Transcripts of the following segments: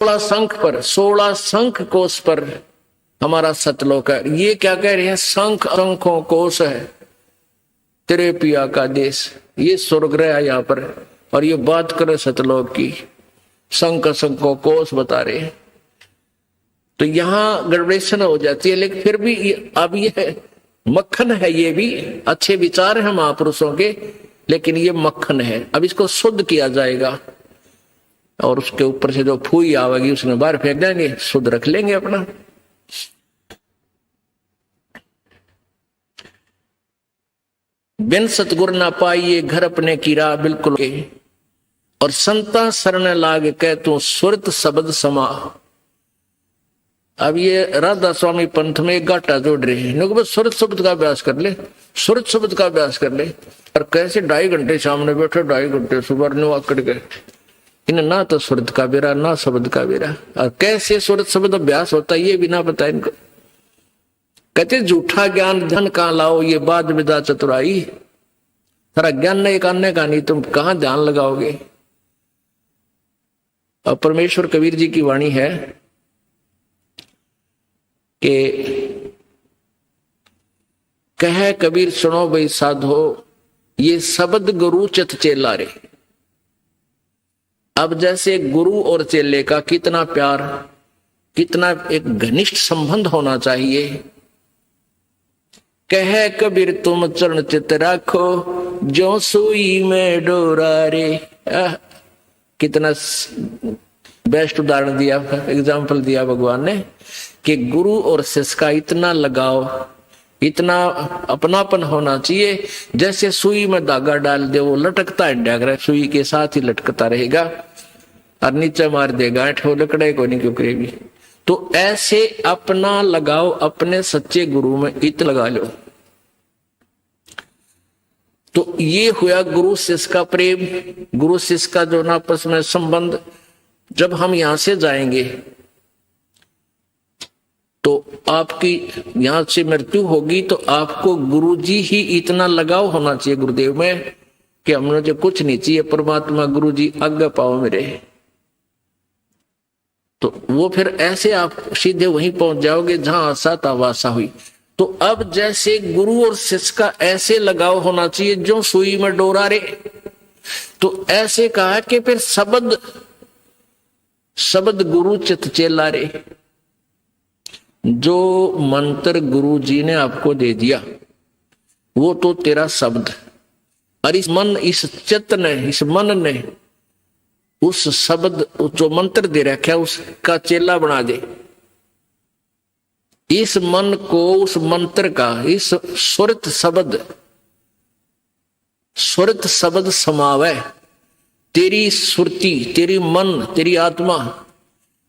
16 शंख कोश पर हमारा सतलोक है। ये क्या कह रहे हैं? शंख शंखों कोश है तेरे पिया का देश। ये स्वर्ग है यहाँ पर, और ये बात करे सतलोक की, शंख शंखों कोश बता रहे हैं। तो यहाँ गड़बड़ेशन हो जाती है, लेकिन फिर भी अब ये मक्खन है, ये भी अच्छे विचार हैं महापुरुषों के, लेकिन ये मक्खन है। अब इसको शुद्ध किया जाएगा और उसके ऊपर से जो फूई आवेगी उसने बाहर फेंक देंगे, शुद्ध रख लेंगे अपना। बिन सतगुर ना पाइए घर अपने की राह बिल्कुल के, और संता शरण लाग कह तू सुरत शब्द समा। अब ये राधा स्वामी पंथ में एक गाटा जोड़ रहे हैं, सुरत शब्द का अभ्यास कर ले, सुरत शब्द का अभ्यास कर ले। और कैसे 2.5 घंटे सामने बैठे, 2.5 घंटे सुबह नु आकड़ गए, इन ना तो सुरत का बेरा ना शब्द का बेरा। और कैसे सुरत शब्द अभ्यास होता है ये भी ना पता इनको। कहते झूठा ज्ञान धन कहां लाओ, ये बात विदा चतुराई। सारा ज्ञान नहीं करने का, नहीं तुम कहां ध्यान लगाओगे। और परमेश्वर कबीर जी की वाणी है कि कह कबीर सुनो भाई साधो, ये शब्द गुरु चित चेला रे। अब जैसे गुरु और चेले का कितना प्यार, कितना एक घनिष्ठ संबंध होना चाहिए। कह कबीर तुम चरण चित राखो, जो सुई में डोरा रे। कितना बेस्ट उदाहरण दिया, एग्जाम्पल दिया भगवान ने कि गुरु और शिष्य का इतना लगाव, इतना अपनापन होना चाहिए। जैसे सुई में धागा डाल दे, वो लटकता है, सुई के साथ ही लटकता रहेगा, और नीचे मार देगा वो लकड़े को नहीं क्यों करेगी। तो ऐसे अपना लगाओ अपने सच्चे गुरु में इत लगा लो। तो ये हुआ गुरु शिष्य का प्रेम, गुरु शिष्य का जो आपस में संबंध। जब हम यहां से जाएंगे तो आपकी यहां से मृत्यु होगी, तो आपको गुरुजी ही इतना लगाव होना चाहिए गुरुदेव में कि हमने जो कुछ नहीं चाहिए, परमात्मा गुरुजी आज्ञा पाओ मेरे। तो वो फिर ऐसे आप सीधे वहीं पहुंच जाओगे जहां आशा था वासा हुई। तो अब जैसे गुरु और शिष्य का ऐसे लगाव होना चाहिए जो सुई में डोरा रे। तो ऐसे कहा कि फिर शब्द गुरु चित चेला रे। जो मंत्र गुरु जी ने आपको दे दिया वो तो तेरा शब्द, और इस चित्त ने, इस मन ने उस शब्द जो मंत्र दे रखा है उसका चेला बना दे। इस मन को उस मंत्र का, इस सुरत शब्द समावे। तेरी सुरती, तेरी मन, तेरी आत्मा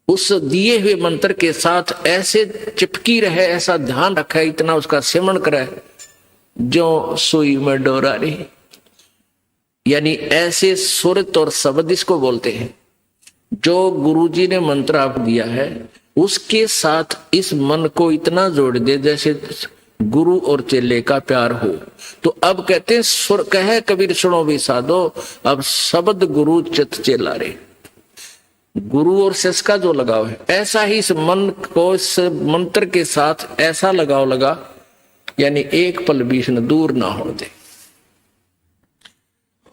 उस दिए हुए मंत्र के साथ ऐसे चिपकी रहे, ऐसा ध्यान रखे, इतना उसका सेवन करे जो सुई में डोरा रे। यानी ऐसे सुरत और शब्द इसको बोलते हैं। जो गुरुजी ने मंत्र आप दिया है उसके साथ इस मन को इतना जोड़ दे जैसे गुरु और चेले का प्यार हो। तो अब कहते हैं कहे कबीर सुनो भी साधो, अब शब्द गुरु चित चेला रे। गुरु और शिष्य का जो लगाव है, ऐसा ही इस मन को इस मंत्र के साथ ऐसा लगाव लगा, यानी एक पल भी इसने दूर ना हो दे।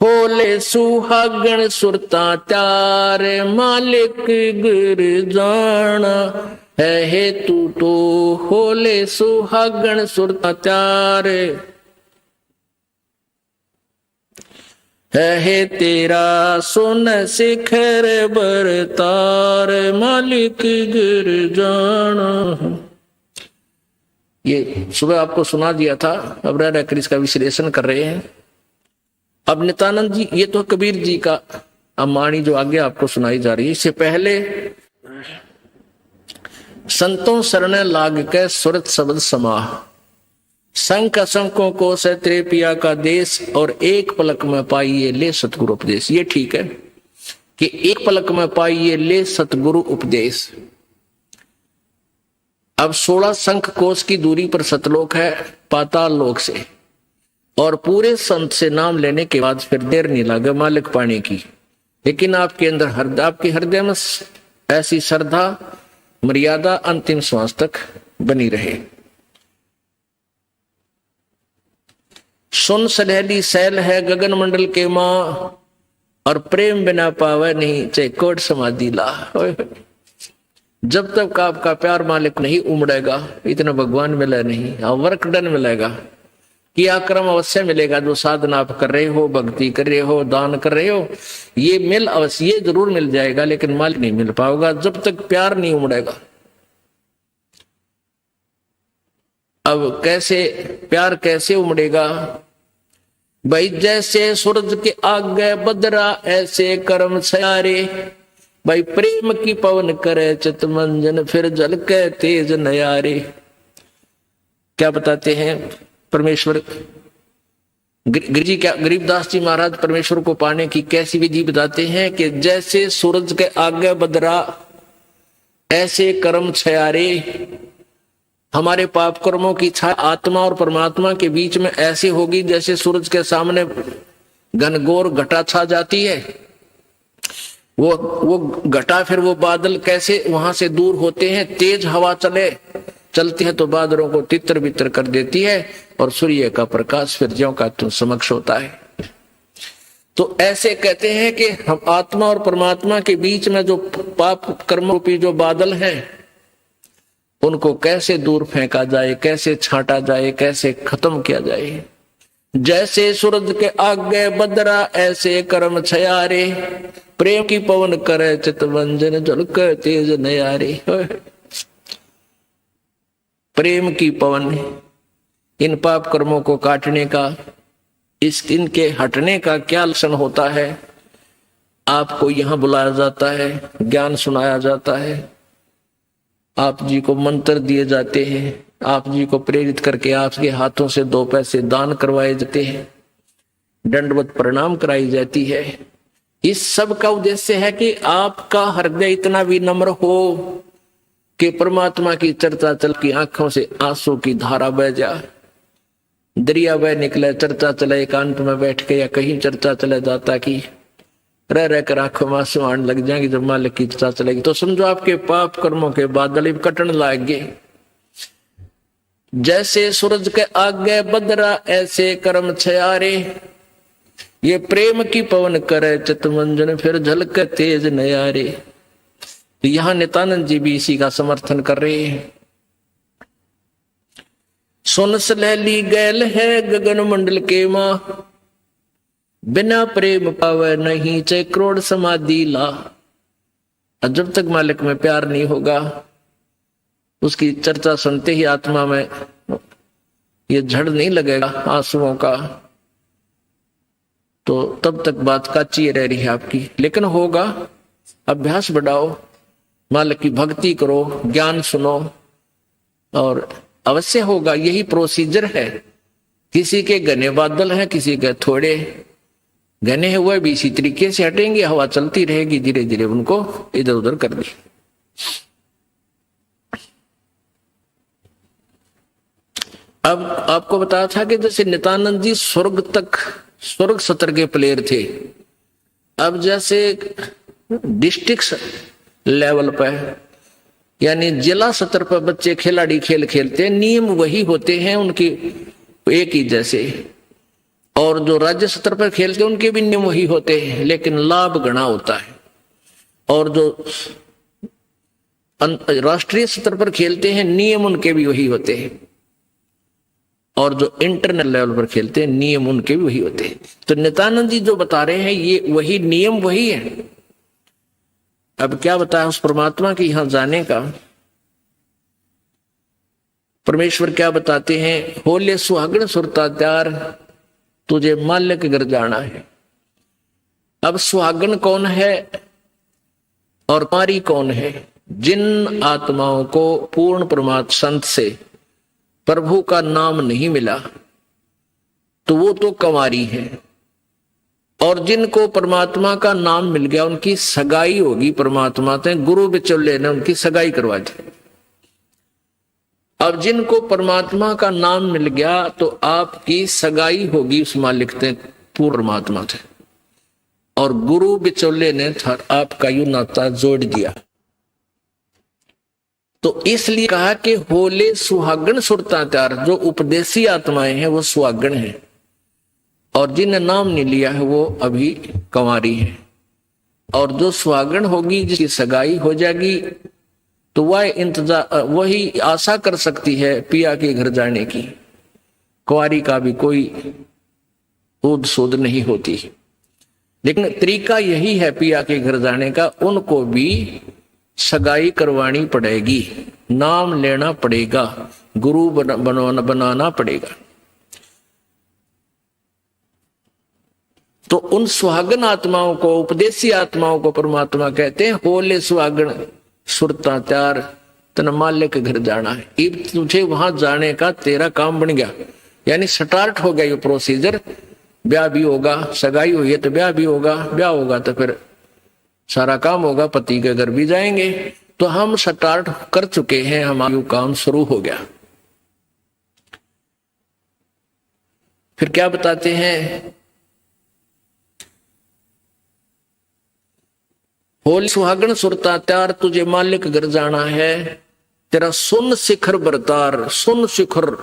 होले सुहागण सुरता त्यार, मालिक गुर जाना है हेतु तो। होले सुहागण सुरता त्यार है तेरा सुन शिखर बरतार, मालिक गुर जाना। ये सुबह आपको सुना दिया था, अब रह कर इसका विश्लेषण कर रहे हैं। अब नित्यानंद जी, ये तो कबीर जी का अमानी जो आगे आपको सुनाई जा रही है। इससे पहले संतों शरण लाग के सुरत शब्द समाह, शंख शंखों को तेरे पिया का देश, और एक पलक में पाइए ले सतगुरु उपदेश। ये ठीक है कि एक पलक में पाइए ले सतगुरु उपदेश। अब 16 शंख कोश की दूरी पर सतलोक है पाताल लोक से, और पूरे संत से नाम लेने के बाद फिर देर नहीं लगे मालिक पाने की। लेकिन आपके अंदर आपके हृदय में ऐसी श्रद्धा मर्यादा अंतिम श्वास तक बनी रहे। सुन सलहली सैल है गगन मंडल के माँ, और प्रेम बिना पावे नहीं चाहे कोट समाधि ला। जब तक आपका प्यार मालिक नहीं उमड़ेगा, इतना भगवान मिला नहीं। वर्क डन मिलेगा, किया कर्म अवश्य मिलेगा। जो साधना आप कर रहे हो, भक्ति कर रहे हो, दान कर रहे हो, ये मिल अवश्य, ये जरूर मिल जाएगा, लेकिन मालिक नहीं मिल पाएगा जब तक प्यार नहीं उमड़ेगा। अब कैसे प्यार कैसे उमड़ेगा भाई? जैसे सूरज के आगे बदरा ऐसे कर्म छयारे। भाई प्रेम की पवन करे चित मंजन, फिर जल के तेज नयारे। क्या बताते हैं परमेश्वर? गिरिजी क्या गरीबदास जी महाराज परमेश्वर को पाने की कैसी विधि बताते हैं कि जैसे सूरज के आगे बदरा ऐसे कर्म छयारे। हमारे पाप कर्मों की छाया आत्मा और परमात्मा के बीच में ऐसी होगी जैसे सूरज के सामने घनघोर घटा छा जाती है। वो घटा, फिर वो बादल कैसे वहां से दूर होते हैं। तेज हवा चलती है तो बादलों को तितर बितर कर देती है, और सूर्य का प्रकाश फिर ज्यों का त्यों समक्ष होता है। तो ऐसे कहते हैं कि हम आत्मा और परमात्मा के बीच में जो पाप कर्म रूपी जो बादल हैं, उनको कैसे दूर फेंका जाए, कैसे छांटा जाए, कैसे खत्म किया जाए। जैसे सूरज के आगे बदरा ऐसे कर्म छयारे। प्रेम की पवन करे चितवंजन, झलक तेज नयारे। प्रेम की पवन इन पाप कर्मों को काटने का, इनके हटने का क्या लक्षण होता है? आपको यहां बुलाया जाता है, ज्ञान सुनाया जाता है, आप जी को मंत्र दिए जाते हैं, आप जी को प्रेरित करके आपके हाथों से 2 पैसे दान करवाए जाते हैं, दंडवत प्रणाम कराई जाती है। इस सब का उद्देश्य है कि आपका हृदय इतना विनम्र हो कि परमात्मा की चर्चा चल की आंखों से आंसू की धारा बह जाए, दरिया बह निकले। चर्चा चले एकांत में बैठ के, या कहीं चर्चा चले जाता कि रह रह कर आंखों में आंसू आने लग जाएंगे। जब मालिक की चर्चा चलेगी तो समझो आपके पाप कर्मों के बादल कटन लागे। जैसे सूरज के आगे बदरा ऐसे कर्म छयारे। ये प्रेम की पवन करे चितमंजन, फिर झलक तेज नयारे। तो यहां नित्यानंद जी भी इसी का समर्थन कर रहे हैं। सुन सलहली गैल है गगन मंडल के माँ, बिना प्रेम पावे नहीं चाहे करोड़ समाधि ला। और जब तक मालिक में प्यार नहीं होगा, उसकी चर्चा सुनते ही आत्मा में ये झड़ नहीं लगेगा आंसुओं का, तो तब तक बात काची रह रही है आपकी। लेकिन होगा, अभ्यास बढ़ाओ, मालिक की भक्ति करो, ज्ञान सुनो, और अवश्य होगा। यही प्रोसीजर है। किसी के घने बादल हैं, किसी के थोड़े घने हुए भी इसी तरीके से हटेंगे। हवा चलती रहेगी, धीरे धीरे उनको इधर उधर कर दी। अब आपको बताया था कि जैसे नित्यानंद जी स्वर्ग सत्र के प्लेयर थे। अब जैसे डिस्ट्रिक्ट लेवल पर यानी जिला स्तर पर बच्चे खिलाड़ी खेल खेलते हैं, नियम वही होते हैं उनकी एक ही जैसे। और जो राज्य स्तर पर खेलते हैं उनके भी नियम वही होते हैं, लेकिन लाभ गणा होता है। और जो राष्ट्रीय स्तर पर खेलते हैं नियम उनके भी वही होते हैं, और जो इंटरनेशनल लेवल पर खेलते हैं नियम उनके भी वही होते हैं। तो नित्यानंद जी जो बता रहे हैं ये वही नियम वही है। अब क्या बताया उस परमात्मा के यहां जाने का? परमेश्वर क्या बताते हैं? होले सुहागण सुरता त्यार, तुझे माल्य के घर जाना है। अब सुहागण कौन है और कुमारी कौन है? जिन आत्माओं को पूर्ण परमात्मा संत से प्रभु का नाम नहीं मिला तो वो तो कुमारी है, और जिनको परमात्मा का नाम मिल गया उनकी सगाई होगी परमात्मा से। गुरु बिचौले ने उनकी सगाई करवा दी। अब जिनको परमात्मा का नाम मिल गया तो आपकी सगाई होगी उस मालिक से, पूर्ण परमात्मा से। और गुरु बिचौले ने आपका यू नाता जोड़ दिया। तो इसलिए कहा कि होले सुहागण सुरता त्यार। जो उपदेशी आत्माएं हैं वो सुहागण है, और जिन्हें नाम नहीं लिया है वो अभी कंवारी है। और जो सुहागण होगी, जिसकी सगाई हो जाएगी, तो वह इंतजार, वही आशा कर सकती है पिया के घर जाने की। कुंवारी का भी कोई ऊद सूद नहीं होती। लेकिन तरीका यही है पिया के घर जाने का, उनको भी सगाई करवानी पड़ेगी, नाम लेना पड़ेगा, गुरु बनाना पड़ेगा। तो उन सुहागन आत्माओं को, उपदेशी आत्माओं को परमात्मा कहते हैं होले सुहागन सुरता त्यार, तन माल्य के घर जाना है। अब तुझे वहां जाने का तेरा काम बन गया, यानी स्टार्ट हो गया ये प्रोसीजर। ब्याह भी होगा, सगाई हुई है तो ब्याह भी होगा, ब्याह होगा तो फिर सारा काम होगा, पति के घर भी जाएंगे। तो हम स्टार्ट कर चुके हैं, हमारा काम शुरू हो गया। फिर क्या बताते हैं, होली सुहागण सुरता त्यार, तुझे मालिक घर जाना है, तेरा सुन शिखर बरतार। सुन शिखर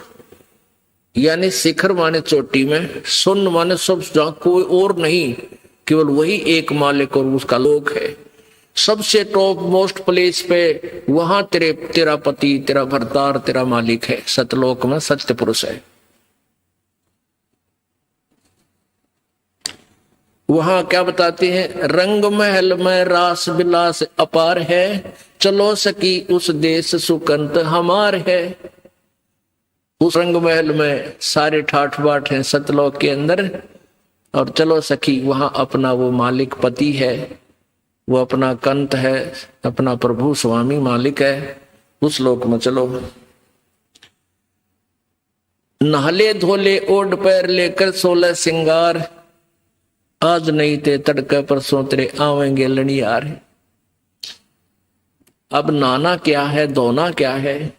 यानी शिखर माने चोटी में, सुन माने सब, जहां कोई और नहीं, केवल वही एक मालिक और उसका लोक है। सबसे टॉप मोस्ट प्लेस पे वहां तेरा पति, तेरा भरतार, तेरा मालिक है। सतलोक में सत्य पुरुष है। वहां क्या बताते हैं, रंग महल में रास विलास अपार है, चलो सकी उस देश सुकंत हमार है। उस रंग महल में सारे ठाठ बाट हैं सतलोक के अंदर, और चलो सखी वहां अपना वो मालिक पति है, वो अपना कंत है, अपना प्रभु स्वामी मालिक है। उस लोक में चलो। नहले धोले ओढ़ पैर लेकर 16 सिंगार, आज नहीं थे तड़के परसों तेरे आवेंगे लड़ियार। अब नहाना क्या है, धोना क्या है,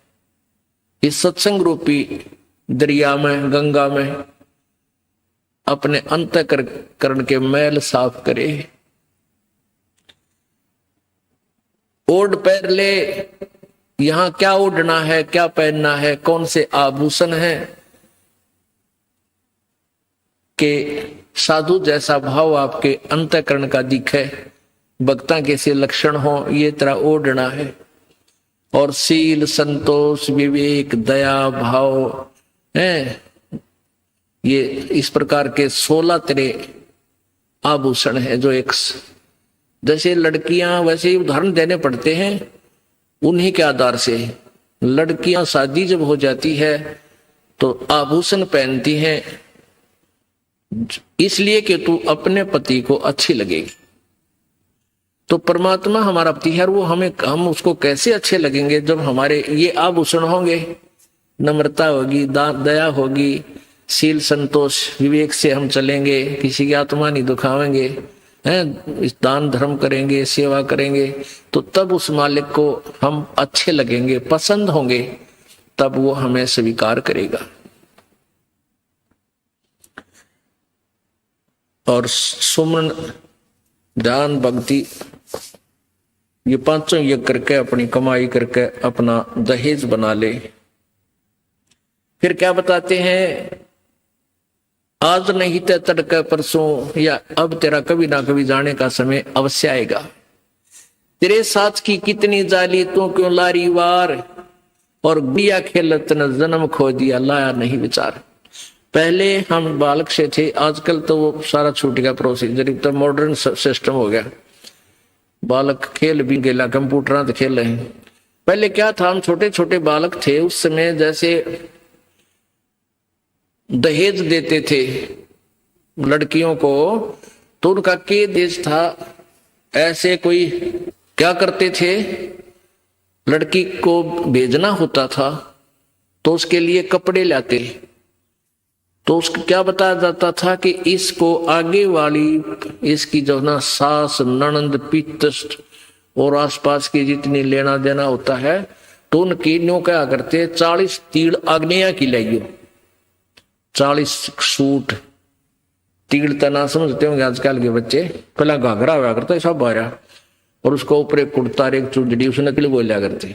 इस सत्संग रूपी दरिया में, गंगा में अपने अंतःकरण के मैल साफ करे। ओढ़ पैर ले, यहां क्या ओढ़ना है, क्या पहनना है, कौन से आभूषण है कि साधु जैसा भाव आपके अंतःकरण का दिखे, भक्ता के से लक्षण हो, ये तरह ओढ़ना है। और सील, संतोष, विवेक, दया भाव है, ये इस प्रकार के 16 तेरे आभूषण है। जो एक जैसे लड़कियां, वैसे ही उदाहरण देने पड़ते हैं उन्हीं के आधार से। लड़कियां शादी जब हो जाती है तो आभूषण पहनती हैं इसलिए कि तू अपने पति को अच्छी लगेगी। तो परमात्मा हमारा पति है, वो हम उसको कैसे अच्छे लगेंगे जब हमारे ये आभूषण होंगे। नम्रता होगी, दया होगी, शील, संतोष, विवेक से हम चलेंगे, किसी की आत्मा नहीं दुखावेंगे, हैं, इस दान धर्म करेंगे, सेवा करेंगे, तो तब उस मालिक को हम अच्छे लगेंगे, पसंद होंगे, तब वो हमें स्वीकार करेगा। और सुमन, ध्यान, भक्ति, ये पांचों यज्ञ करके अपनी कमाई करके अपना दहेज बना ले। फिर क्या बताते हैं, आज नहीं तो तड़के परसों, या अब तेरा कभी ना कभी जाने का समय अवश्य आएगा। तेरे साथ की कितनी जाली तू क्यों लारी वार, और गुड़िया खेलत न जन्म खो दिया लाया नहीं विचार। पहले हम बालक से थे, आजकल तो वो सारा छूट गया प्रोसीजर, तो मॉडर्न सिस्टम हो गया। बालक खेल भी गेला, कंप्यूटर तो खेल रहे हैं। पहले क्या था, हम छोटे छोटे बालक थे, उस समय जैसे दहेज देते थे लड़कियों को, तो उनका के देश था, ऐसे कोई क्या करते थे, लड़की को भेजना होता था तो उसके लिए कपड़े लाते, तो उसको क्या बताया जाता था कि इसको आगे वाली, इसकी जो ना सास, ननंद, पितृष्ट और आसपास की जितनी लेना देना होता है, तो उनकी न्यों क्या करते, 40 तीड़ आग्नेया की लाइयो, 40 सूट। तीड़ तना समझते होंगे आजकल के बच्चे, पहला घाघरा हुआ करता सब बारा, और उसको ऊपर एक कुर्ता, एक चुंदड़ी, उसने नकली बोलिया करते।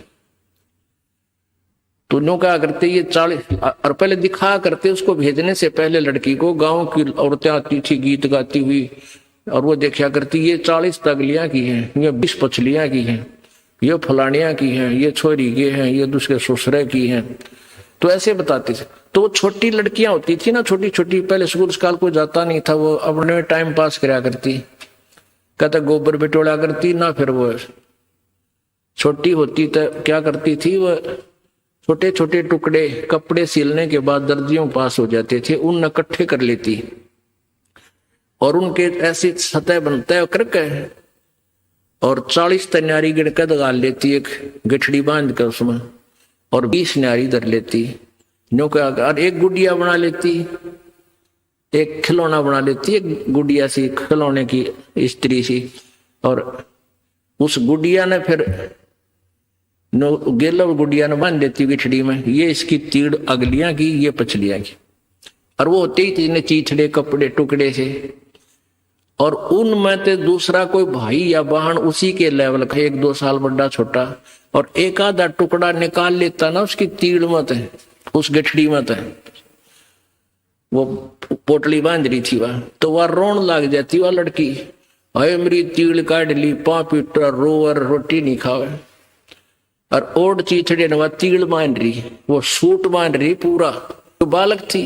तो नो क्या करते ये 40 और पहले दिखा करते उसको भेजने से पहले लड़की को गांव की औरतें आती थी गीत गाती हुई और वो देखा करती ये 40 तगलियां की हैं, ये 20 पछलियां की हैं, ये फलानियां की हैं, ये छोरी की हैं, ये दूसरे ससुरे की हैं। तो ऐसे बताते थे। तो वो छोटी लड़कियां होती थी ना, छोटी छोटी, पहले स्कूल स्काल को जाता नहीं था, वो अपने टाइम पास करा करती, कहता गोबर बिटोड़ा करती ना। फिर वो छोटी होती तो क्या करती थी, वो छोटे छोटे टुकड़े कपड़े सिलने के बाद दर्जियों पास हो जाते थे, उन इकट्ठे कर लेती और उनके ऐसी सतह बनता करके और 40 तैयारी गिड़का दगाल लेती, एक गठड़ी बांध कर उसमें, और 20 न्यारी धर लेती, नो क्या, और एक गुड़िया बना लेती, एक खिलौना बना लेती, एक गुड़िया सी खिलौने की स्त्री सी, और उस गुड़िया ने फिर नो गेला गुड़िया ने बांध देती गिठड़ी में, ये इसकी तीड़ अगलियां की, ये पछलियां की, और वो होते ही तीन चीथड़े कपड़े टुकड़े से, और उनमें तो दूसरा कोई भाई या बहन उसी के लेवल का 1-2 साल बड़ा छोटा, और एक आधा टुकड़ा निकाल लेता ना उसकी तीड़ मत है, उस गठड़ी मत है, वो पोटली बांध रही थी वह, तो वह रोन लग जाती वह लड़की, अरे मेरी तीड़ काट ली, पापीटा रोवर रोटी नहीं खावे, और ओड चीथड़े ने वह तीड़ बांध रही, वो सूट बांध रही पूरा, तो बालक थी।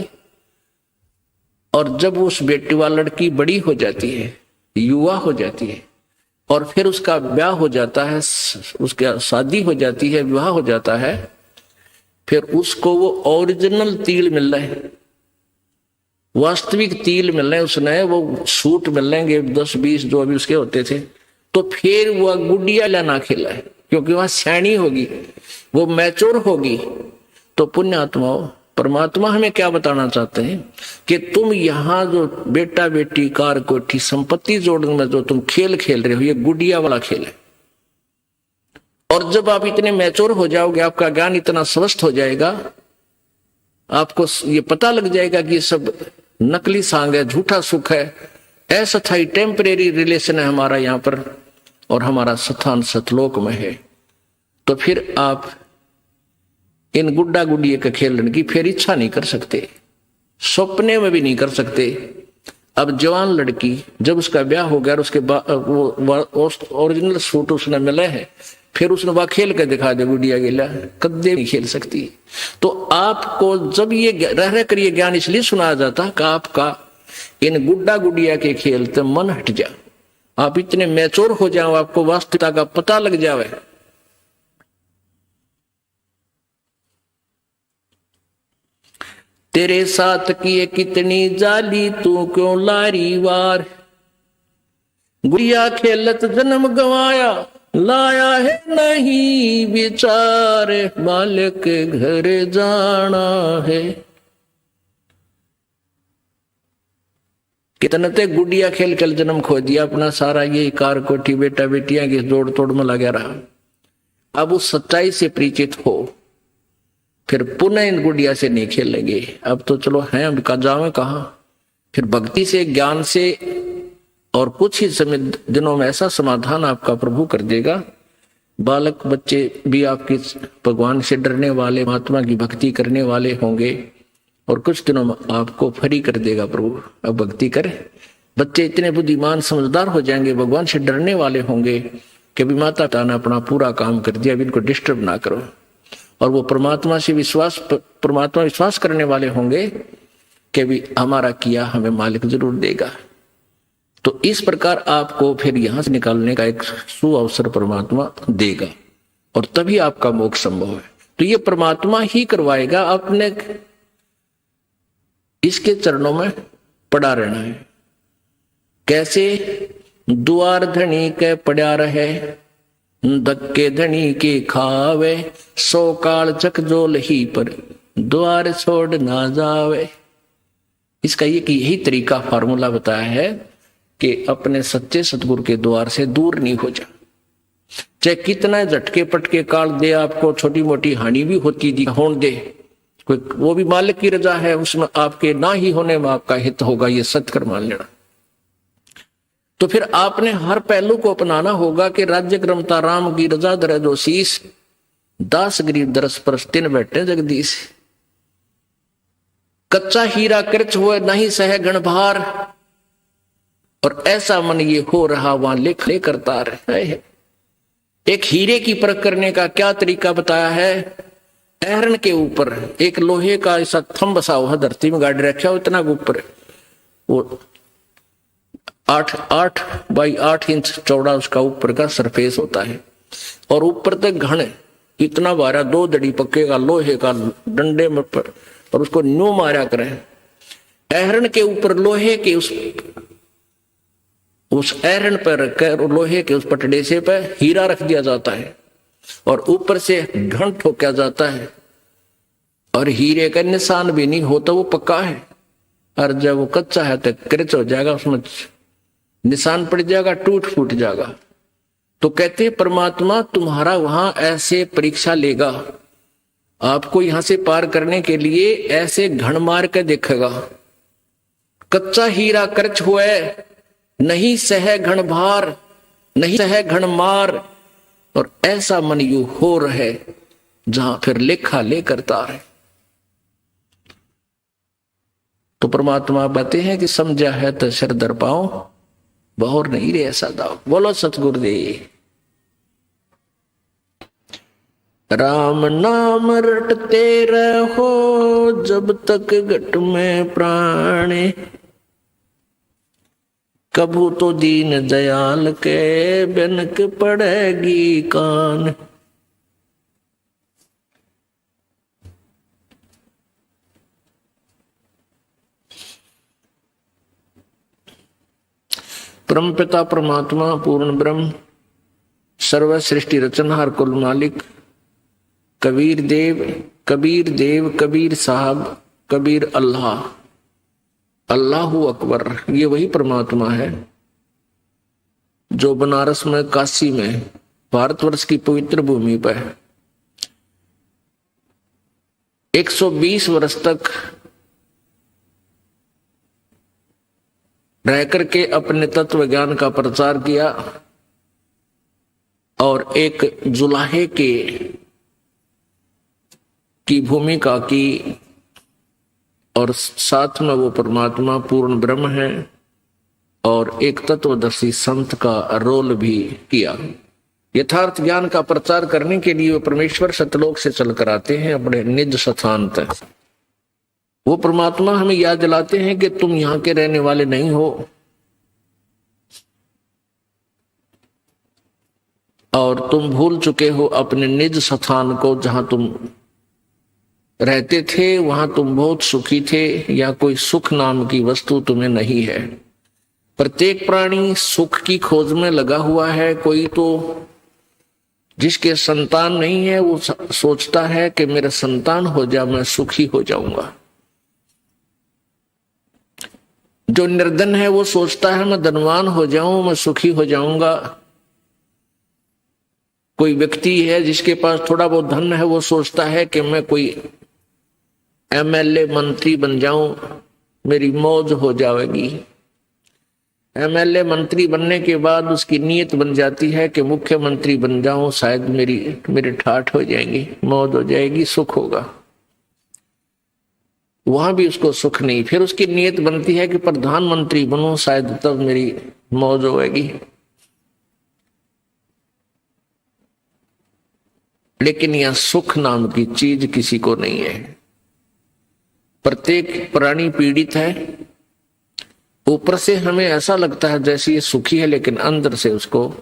और जब उस बेटी वाली लड़की बड़ी हो जाती है, युवा हो जाती है, और फिर उसका ब्याह हो जाता है, उसका शादी हो जाती है, विवाह हो जाता है, फिर उसको वो ओरिजिनल तिल मिल रहा है, वास्तविक तिल मिल रहे हैं, उसने वो सूट मिल लेंगे 10-20 जो अभी उसके होते थे, तो फिर वह गुड़िया लाना खेला है, क्योंकि वह सैनी होगी, वो मैच्योर होगी। तो पुण्यात्माओं, परमात्मा हमें क्या बताना चाहते हैं कि तुम यहां जो बेटा बेटी कार कोठी संपत्ति जोड़ने में जो तुम खेल खेल रहे हो, ये गुड़िया वाला खेल है। और जब आप इतने मैच्योर हो जाओगे, आपका ज्ञान इतना स्वस्थ हो जाएगा, आपको ये पता लग जाएगा कि ये सब नकली सांग है, झूठा सुख है, अस्थायी टेम्परेरी रिलेशन है हमारा यहाँ पर, और हमारा स्थान सतलोक में है। तो फिर आप इन गुड्डा गुड़िया के खेलने की फिर इच्छा नहीं कर सकते, सपने में भी नहीं कर सकते। अब जवान लड़की जब उसका ब्याह हो गया, उसके बाद वो ओरिजिनल सूट उसने मिले हैं, फिर उसने वह खेल के दिखा दे गुड़िया गिला, कदे नहीं खेल सकती। तो आपको जब ये रह कर ये ज्ञान इसलिए सुनाया जाता कि आपका इन गुड्डा गुड़िया के खेल से मन हट जा, आप इतने मैच्योर हो जाओ, आपको वास्तविकता का पता लग जावे। तेरे साथ किए कितनी जाली, तू क्यों लारी वार, गुड़िया खेलत जन्म गवाया, लाया है नहीं विचार, मालिक के घर जाना है। कितने ते गुड़िया खेल कर जन्म खो दिया अपना, सारा ये कार कोठी बेटा बेटियां की जोड़ तोड़ में लगा रहा। अब उस सच्चाई से परिचित हो, फिर पुनः इन गुड़िया से नहीं खेलेंगे। अब तो चलो हैं, अब का जावे कहाँ, फिर भक्ति से ज्ञान से और कुछ ही समय दिनों में ऐसा समाधान आपका प्रभु कर देगा, बालक बच्चे भी आपके भगवान से डरने वाले, महात्मा की भक्ति करने वाले होंगे, और कुछ दिनों में आपको फ्री कर देगा प्रभु। अब भक्ति करे, बच्चे इतने बुद्धिमान समझदार हो जाएंगे, भगवान से डरने वाले होंगे कि भी माता पिता ने अपना पूरा काम कर दिया, अभी इनको डिस्टर्ब ना करो। और वो परमात्मा विश्वास करने वाले होंगे कि भी हमारा किया हमें मालिक जरूर देगा। तो इस प्रकार आपको फिर यहां से निकालने का एक सुअवसर परमात्मा देगा, और तभी आपका मोक्ष संभव है। तो ये परमात्मा ही करवाएगा, अपने इसके चरणों में पड़ा रहना है। कैसे? द्वार धनी के पड़ा रहे, धक्के धनी के खावे, 100 काल चकजोल ही पर द्वार छोड़ ना जावे। इसका यही तरीका फार्मूला बताया है कि अपने सच्चे सतगुरु के द्वार से दूर नहीं हो जा, चाहे कितना झटके पटके काल दे, आपको छोटी मोटी हानि भी होती होने दे, कोई वो भी मालिक की रजा है, उसमें आपके ना ही होने में आपका हित होगा, ये सत्य मान लेना। तो फिर आपने हर पहलू को अपनाना होगा कि राज्य क्रमता राम की रजा धरे जो शीश, दास गरीब दरस परस तिन बैठे जगदीश। कच्चा हीरा कृच हुए नहीं सह गण भार, और ऐसा मन ये हो रहा वहां लेख ले करता रहे। एक हीरे की परख करने का क्या तरीका बताया है। एहरन के ऊपर एक लोहे का ऐसा थंब बसा हुआ धरती में गाड़ी रखा हो, इतना ऊपर वो 8 बाई 8 इंच चौड़ा उसका ऊपर का सरफेस होता है, और ऊपर तक घन इतना बारा 2 दड़ी पक्के का लोहे का डंडे में पर, और उसको न्यू मारा करें। एहरन के ऊपर लोहे के उस एहरन पर रखकर लोहे के उस पटड़े से पे हीरा रख दिया जाता है, और ऊपर से घन ठोका जाता है, और हीरे का निशान भी नहीं होता, वो पक्का है। और जब वो कच्चा है तो क्रच हो जाएगा, उसमें निशान पड़ जाएगा, टूट फूट जाएगा। तो कहते परमात्मा तुम्हारा वहां ऐसे परीक्षा लेगा, आपको यहां से पार करने के लिए ऐसे घण मार के देखेगा। कच्चा हीरा क्रच हुए नहीं सह घण भार, नहीं सह घण मार, और ऐसा मन यू हो रहे जहां फिर लेखा ले करता है। तो परमात्मा कहते हैं कि समझा है तो सिर दर पाओ, बहुर नहीं रे ऐसा दाओ। बोलो सतगुरुदेव। राम नाम रटते रहो जब तक घट में प्राणे, कबू तो दीन दयाल के बिनक पड़ेगी कान। परम पिता परमात्मा पूर्ण ब्रह्म सर्व सृष्टि रचनहार कुल मालिक कबीर देव कबीर साहब कबीर अल्लाह अल्लाहू अकबर, ये वही परमात्मा है जो बनारस में काशी में भारतवर्ष की पवित्र भूमि पर 120 वर्ष तक रह करके अपने तत्व ज्ञान का प्रचार किया, और एक जुलाहे की भूमिका की, और साथ में वो परमात्मा पूर्ण ब्रह्म है, और एक तत्वदर्शी संत का रोल भी किया। यथार्थ ज्ञान का प्रचार करने के लिए वो परमेश्वर सतलोक से चलकर आते हैं अपने निज स्थान तक। वो परमात्मा हमें याद दिलाते हैं कि तुम यहां के रहने वाले नहीं हो, और तुम भूल चुके हो अपने निज स्थान को। जहां तुम रहते थे वहां तुम बहुत सुखी थे, या कोई सुख नाम की वस्तु तुम्हें नहीं है। प्रत्येक प्राणी सुख की खोज में लगा हुआ है। कोई तो जिसके संतान नहीं है वो सोचता है कि मेरा संतान हो जाए मैं सुखी हो जाऊंगा। जो निर्धन है वो सोचता है मैं धनवान हो जाऊं मैं सुखी हो जाऊंगा। कोई व्यक्ति है जिसके पास थोड़ा बहुत धन है वो सोचता है कि मैं कोई एमएलए मंत्री बन जाऊं मेरी मौज हो जाएगी। एमएलए मंत्री बनने के बाद उसकी नीयत बन जाती है कि मुख्यमंत्री बन जाऊं, शायद मेरी ठाठ हो जाएंगी, मौज हो जाएगी, सुख होगा। वहां भी उसको सुख नहीं। फिर उसकी नीयत बनती है कि प्रधानमंत्री बनूं, शायद तब मेरी मौज होगी। लेकिन यह सुख नाम की चीज किसी को नहीं है। प्रत्येक प्राणी पीड़ित है। ऊपर से हमें ऐसा लगता है जैसे ये सुखी है, लेकिन अंदर से उसको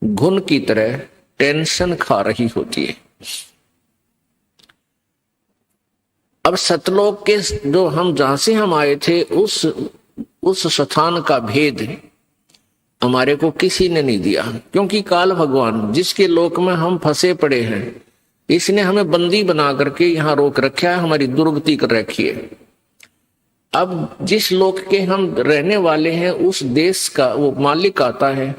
घुन की तरह टेंशन खा रही होती है। अब सतलोक के जो हम जहां से हम आए थे उस स्थान का भेद हमारे को किसी ने नहीं दिया, क्योंकि काल भगवान जिसके लोक में हम फंसे पड़े हैं इसने हमें बंदी बना करके यहाँ रोक रखा है, हमारी दुर्गति कर रखी है। अब जिस लोक के हम रहने वाले हैं उस देश का वो मालिक आता है,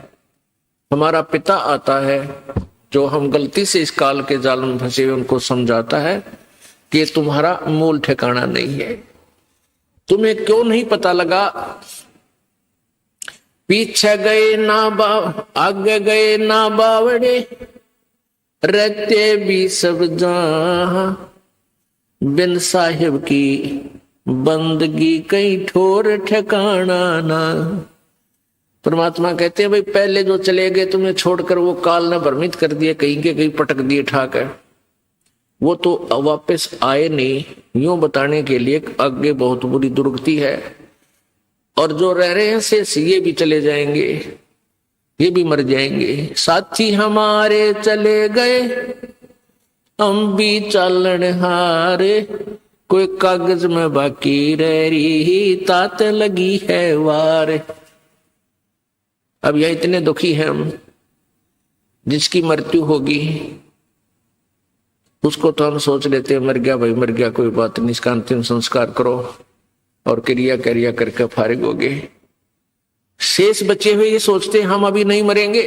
हमारा पिता आता है, जो हम गलती से इस काल के जाल में फंसे हुए उनको समझाता है कि तुम्हारा मूल ठिकाना नहीं है। तुम्हें क्यों नहीं पता लगा? पीछे गए ना आगे गए ना बावड़े, रहते भी सब जहां, बिन साहिब की बंदगी कहीं ठोर ठिकाना ना। परमात्मा कहते हैं भाई पहले जो चले गए तुम्हें छोड़कर, वो काल ने भ्रमित कर दिए, कहीं के कहीं पटक दिए ठाकर, वो तो वापस आए नहीं। यूं बताने के लिए आगे बहुत बुरी दुर्गति है, और जो रह रहे हैं शेष ये भी चले जाएंगे, ये भी मर जाएंगे। साथी हमारे चले गए, हम भी चालन हारे, कोई कागज में बाकी रह रही, तात लगी है वार। अब यह इतने दुखी हैं हम, जिसकी मृत्यु होगी उसको तो हम सोच लेते हैं मर गया भाई मर गया, कोई बात नहीं, इसका अंतिम संस्कार करो और क्रिया करके फारिग हो गए। शेष बचे हुए ये सोचते हैं हम अभी नहीं मरेंगे।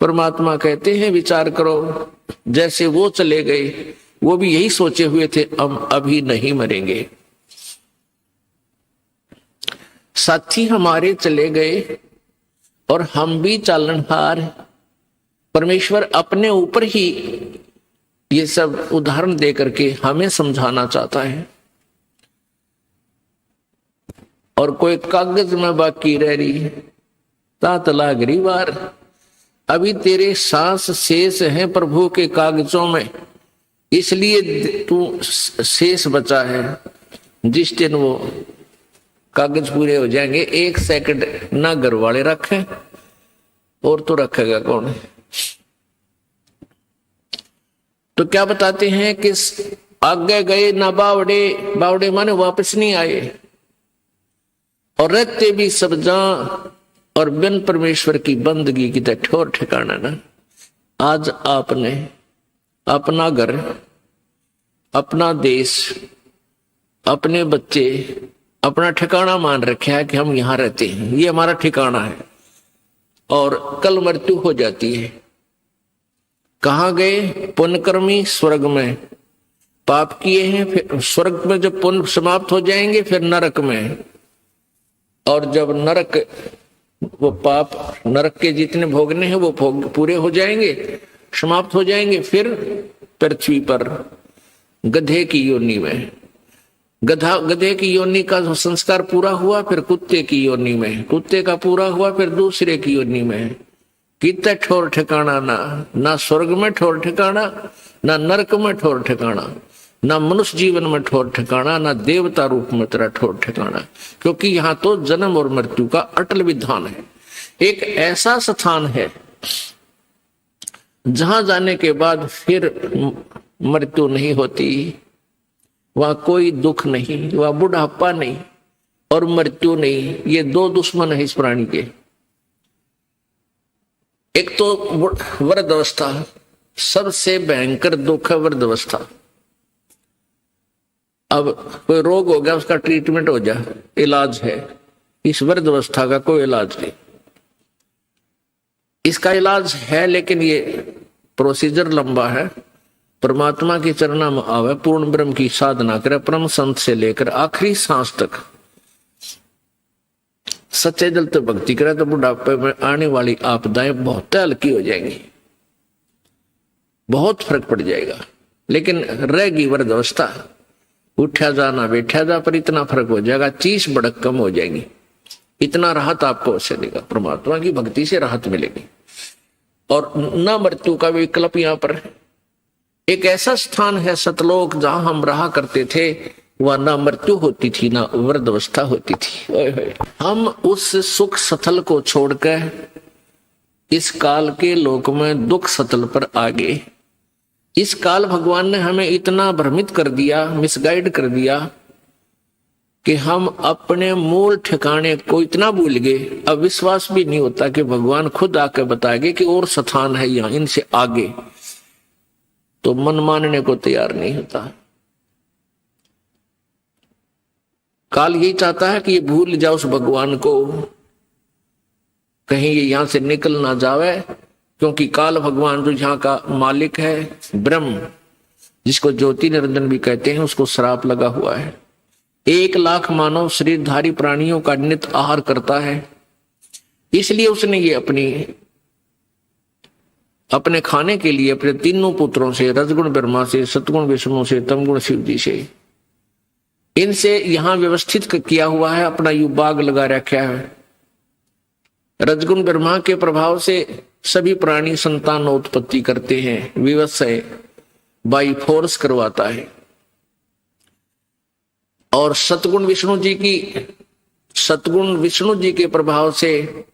परमात्मा कहते हैं विचार करो, जैसे वो चले गए वो भी यही सोचे हुए थे हम अभी नहीं मरेंगे। साथी हमारे चले गए और हम भी चालनहार। परमेश्वर अपने ऊपर ही ये सब उदाहरण दे करके हमें समझाना चाहता है। और कोई कागज में बाकी रह रही, तात लागरी वार। अभी तेरे सांस शेष हैं प्रभु के कागजों में, इसलिए तू शेष बचा है। जिस दिन वो कागज पूरे हो जाएंगे, 1 सेकंड ना घर वाले रखें और तो रखेगा कौन। तो क्या बताते हैं कि आगे गए ना बावड़े, बावड़े माने वापस नहीं आए, और रहते भी सब जहां, और बिन परमेश्वर की बंदगी की ठोर ठिकाना ना। आज आपने अपना घर, अपना देश, अपने बच्चे अपना ठिकाना मान रखा है कि हम यहां रहते हैं, ये हमारा ठिकाना है, और कल मृत्यु हो जाती है। कहां गए? पुण्यकर्मी स्वर्ग में, पाप किए हैं फिर स्वर्ग में जब पुण्य समाप्त हो जाएंगे फिर नरक में, और जब नरक वो पाप नरक के जितने भोगने हैं वो भोग पूरे हो जाएंगे, समाप्त हो जाएंगे, फिर पृथ्वी पर गधे की योनि में, गधे की योनि का संस्कार पूरा हुआ, फिर कुत्ते की योनि में, कुत्ते का पूरा हुआ, फिर दूसरे की योनि में। कितना ठोर ठिकाना ना स्वर्ग में ठोर ठिकाना, ना नरक में ठोर ठिकाना, ना मनुष्य जीवन में ठोर ठिकाना, ना देवता रूप में तेरा ठोर ठिकाना। क्योंकि यहाँ तो जन्म और मृत्यु का अटल विधान है। एक ऐसा स्थान है जहां जाने के बाद फिर मृत्यु नहीं होती, वहां कोई दुख नहीं, वहां बुढ़ापा नहीं और मृत्यु नहीं। ये दो दुश्मन है इस प्राणी के। एक तो वृद्धावस्था, सबसे भयंकर दुख है वृद्धावस्था। अब कोई रोग हो गया, उसका ट्रीटमेंट हो जाए, इलाज है। इस वृद्धावस्था का कोई इलाज नहीं। इसका इलाज है लेकिन ये प्रोसीजर लंबा है। परमात्मा की चरणा में आवे, पूर्ण ब्रह्म की साधना करे, परम संत से लेकर आखिरी सांस तक सच्चे दिल से भक्ति करे, तो बुढ़ापे में आने वाली आपदाएं बहुत हल्की हो जाएंगी, बहुत फर्क पड़ जाएगा। लेकिन रहेगी वृद्धावस्था, उठा जाना बैठा जा, पर इतना फर्क हो जाएगा, चीस भड़क कम हो जाएगी, इतना राहत आपको अवश्य देगा। परमात्मा की भक्ति से राहत मिलेगी। और न मृत्यु का विकल्प यहाँ पर एक ऐसा स्थान है सतलोक, जहां हम रहा करते थे, वह ना मृत्यु होती थी ना वृद्धावस्था होती थी। हम उस सुख सतल को छोड़कर इस काल के लोक में दुख सतल पर आ गए। इस काल भगवान ने हमें इतना भ्रमित कर दिया, मिसगाइड कर दिया कि हम अपने मूल ठिकाने को इतना भूल गए, अब विश्वास भी नहीं होता कि भगवान खुद आकर बताएंगे कि और स्थान है यहाँ, इनसे आगे, तो मन मानने को तैयार नहीं होता। काल यही चाहता है कि ये भूल जाओ उस भगवान को, कहीं ये यहां से निकल ना जावे, क्योंकि काल भगवान जो यहाँ का मालिक है, ब्रह्म, जिसको ज्योति निरंजन भी कहते हैं, उसको श्राप लगा हुआ है। 1 लाख मानव शरीरधारी प्राणियों का नित आहार करता है, इसलिए उसने ये अपने खाने के लिए अपने तीनों पुत्रों से, रजगुण ब्रह्मा से, सतगुण विष्णु से, तमगुण शिव जी से, इनसे यहां व्यवस्थित किया हुआ है, अपना यू बाग लगा रखा है। रजगुण ब्रह्मा के प्रभाव से सभी प्राणी संतान उत्पत्ति करते हैं, विवशय बाई फोर्स करवाता है। और सतगुण विष्णु जी के प्रभाव से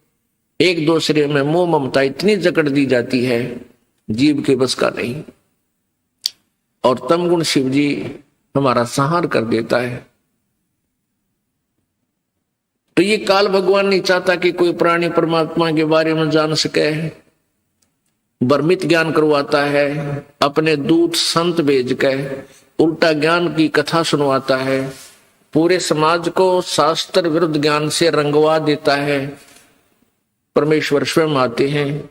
एक दूसरे में मोह ममता इतनी जकड़ दी जाती है, जीव के बस का नहीं। और तमगुण शिव जी हमारा संहार कर देता है। तो ये काल भगवान नहीं चाहता कि कोई प्राणी परमात्मा के बारे में जान सके, भ्रमित ज्ञान करवाता है, अपने दूत संत भेज के उल्टा ज्ञान की कथा सुनवाता है, पूरे समाज को शास्त्र विरुद्ध ज्ञान से रंगवा देता है। परमेश्वर स्वयं आते हैं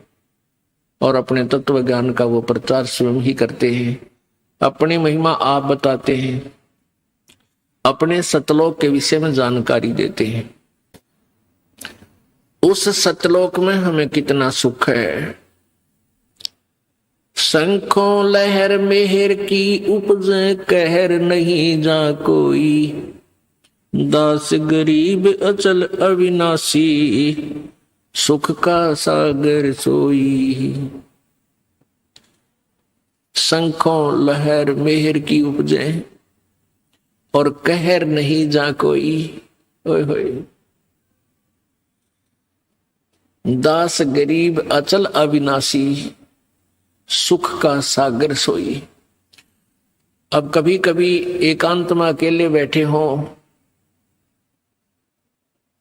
और अपने तत्व ज्ञान का वो प्रचार स्वयं ही करते हैं, अपनी महिमा आप बताते हैं, अपने सतलोक के विषय में जानकारी देते हैं। उस सतलोक में हमें कितना सुख है। शंखों लहर मेहर की उपज कहर नहीं जा कोई, दास गरीब अचल अविनाशी सुख का सागर सोई। शंखों लहर मेहर की उपजे और कहर नहीं जा कोई, ओए होए। दास गरीब अचल अविनाशी सुख का सागर सोई। अब कभी कभी एकांत में अकेले बैठे हो,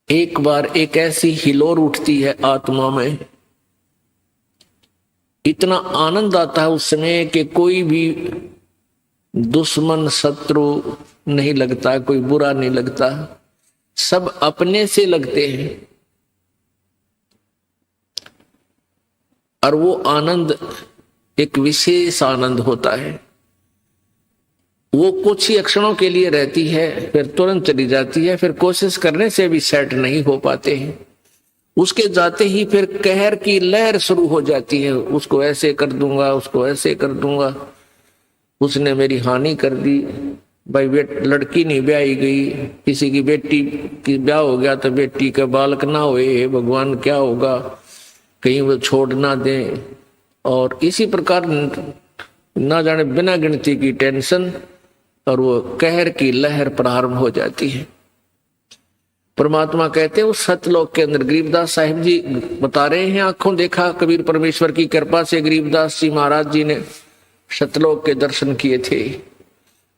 एक बार एक ऐसी हिलोर उठती है आत्मा में, इतना आनंद आता है उस समय कि कोई भी दुश्मन शत्रु नहीं लगता, कोई बुरा नहीं लगता, सब अपने से लगते हैं। और वो आनंद एक विशेष आनंद होता है। वो कुछ ही क्षणों के लिए रहती है, फिर तुरंत चली जाती है, फिर कोशिश करने से भी सेट नहीं हो पाते हैं। उसके जाते ही फिर कहर की लहर शुरू हो जाती है, उसको ऐसे कर दूंगा, उसको ऐसे कर दूंगा, उसने मेरी हानि कर दी। भाई लड़की नहीं ब्याही गई, किसी की बेटी की ब्याह हो गया तो बेटी का बालक ना होए, भगवान क्या होगा, कहीं वो छोड़ ना दे। और इसी प्रकार ना जाने बिना गिनती की टेंशन और वो कहर की लहर प्रारंभ हो जाती है। परमात्मा कहते हैं उस सतलोक के अंदर, गरीबदास साहिब जी बता रहे हैं, आंखों देखा कबीर परमेश्वर की कृपा से गरीबदास जी महाराज जी ने सतलोक के दर्शन किए थे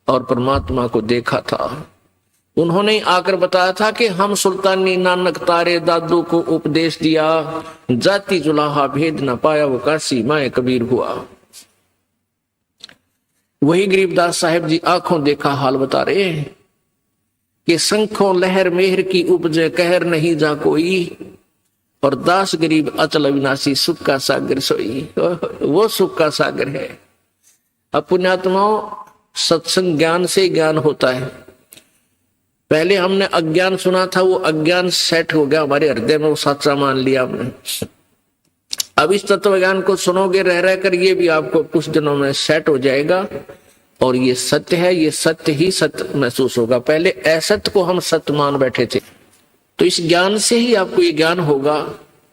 और परमात्मा को देखा था। उन्होंने आकर बताया था कि हम सुल्तानी नानक तारे दादू को उपदेश दिया, जाति जुलाहा भेद न पाया वो काशी माए कबीर हुआ। वही गरीबदास साहिब जी आंखों देखा हाल बता रहे हैं कि शंखों लहर मेहर की उपजे कहर नहीं जा कोई, और दास गरीब अचल अविनाशी सुख का सागर सोई। वो सुख का सागर है। अब पुण्यात्माओं, सत्संग ज्ञान से ज्ञान होता है। पहले हमने अज्ञान सुना था, वो अज्ञान सेट हो गया हमारे हृदय में, वो सच्चा मान लिया हमने। अब इस तत्व ज्ञान को सुनोगे रह रहकर, ये भी आपको कुछ दिनों में सेट हो जाएगा और ये सत्य है, ये सत्य ही सत्य महसूस होगा। पहले असत्य को हम सत्य मान बैठे थे, तो इस ज्ञान से ही आपको ये ज्ञान होगा।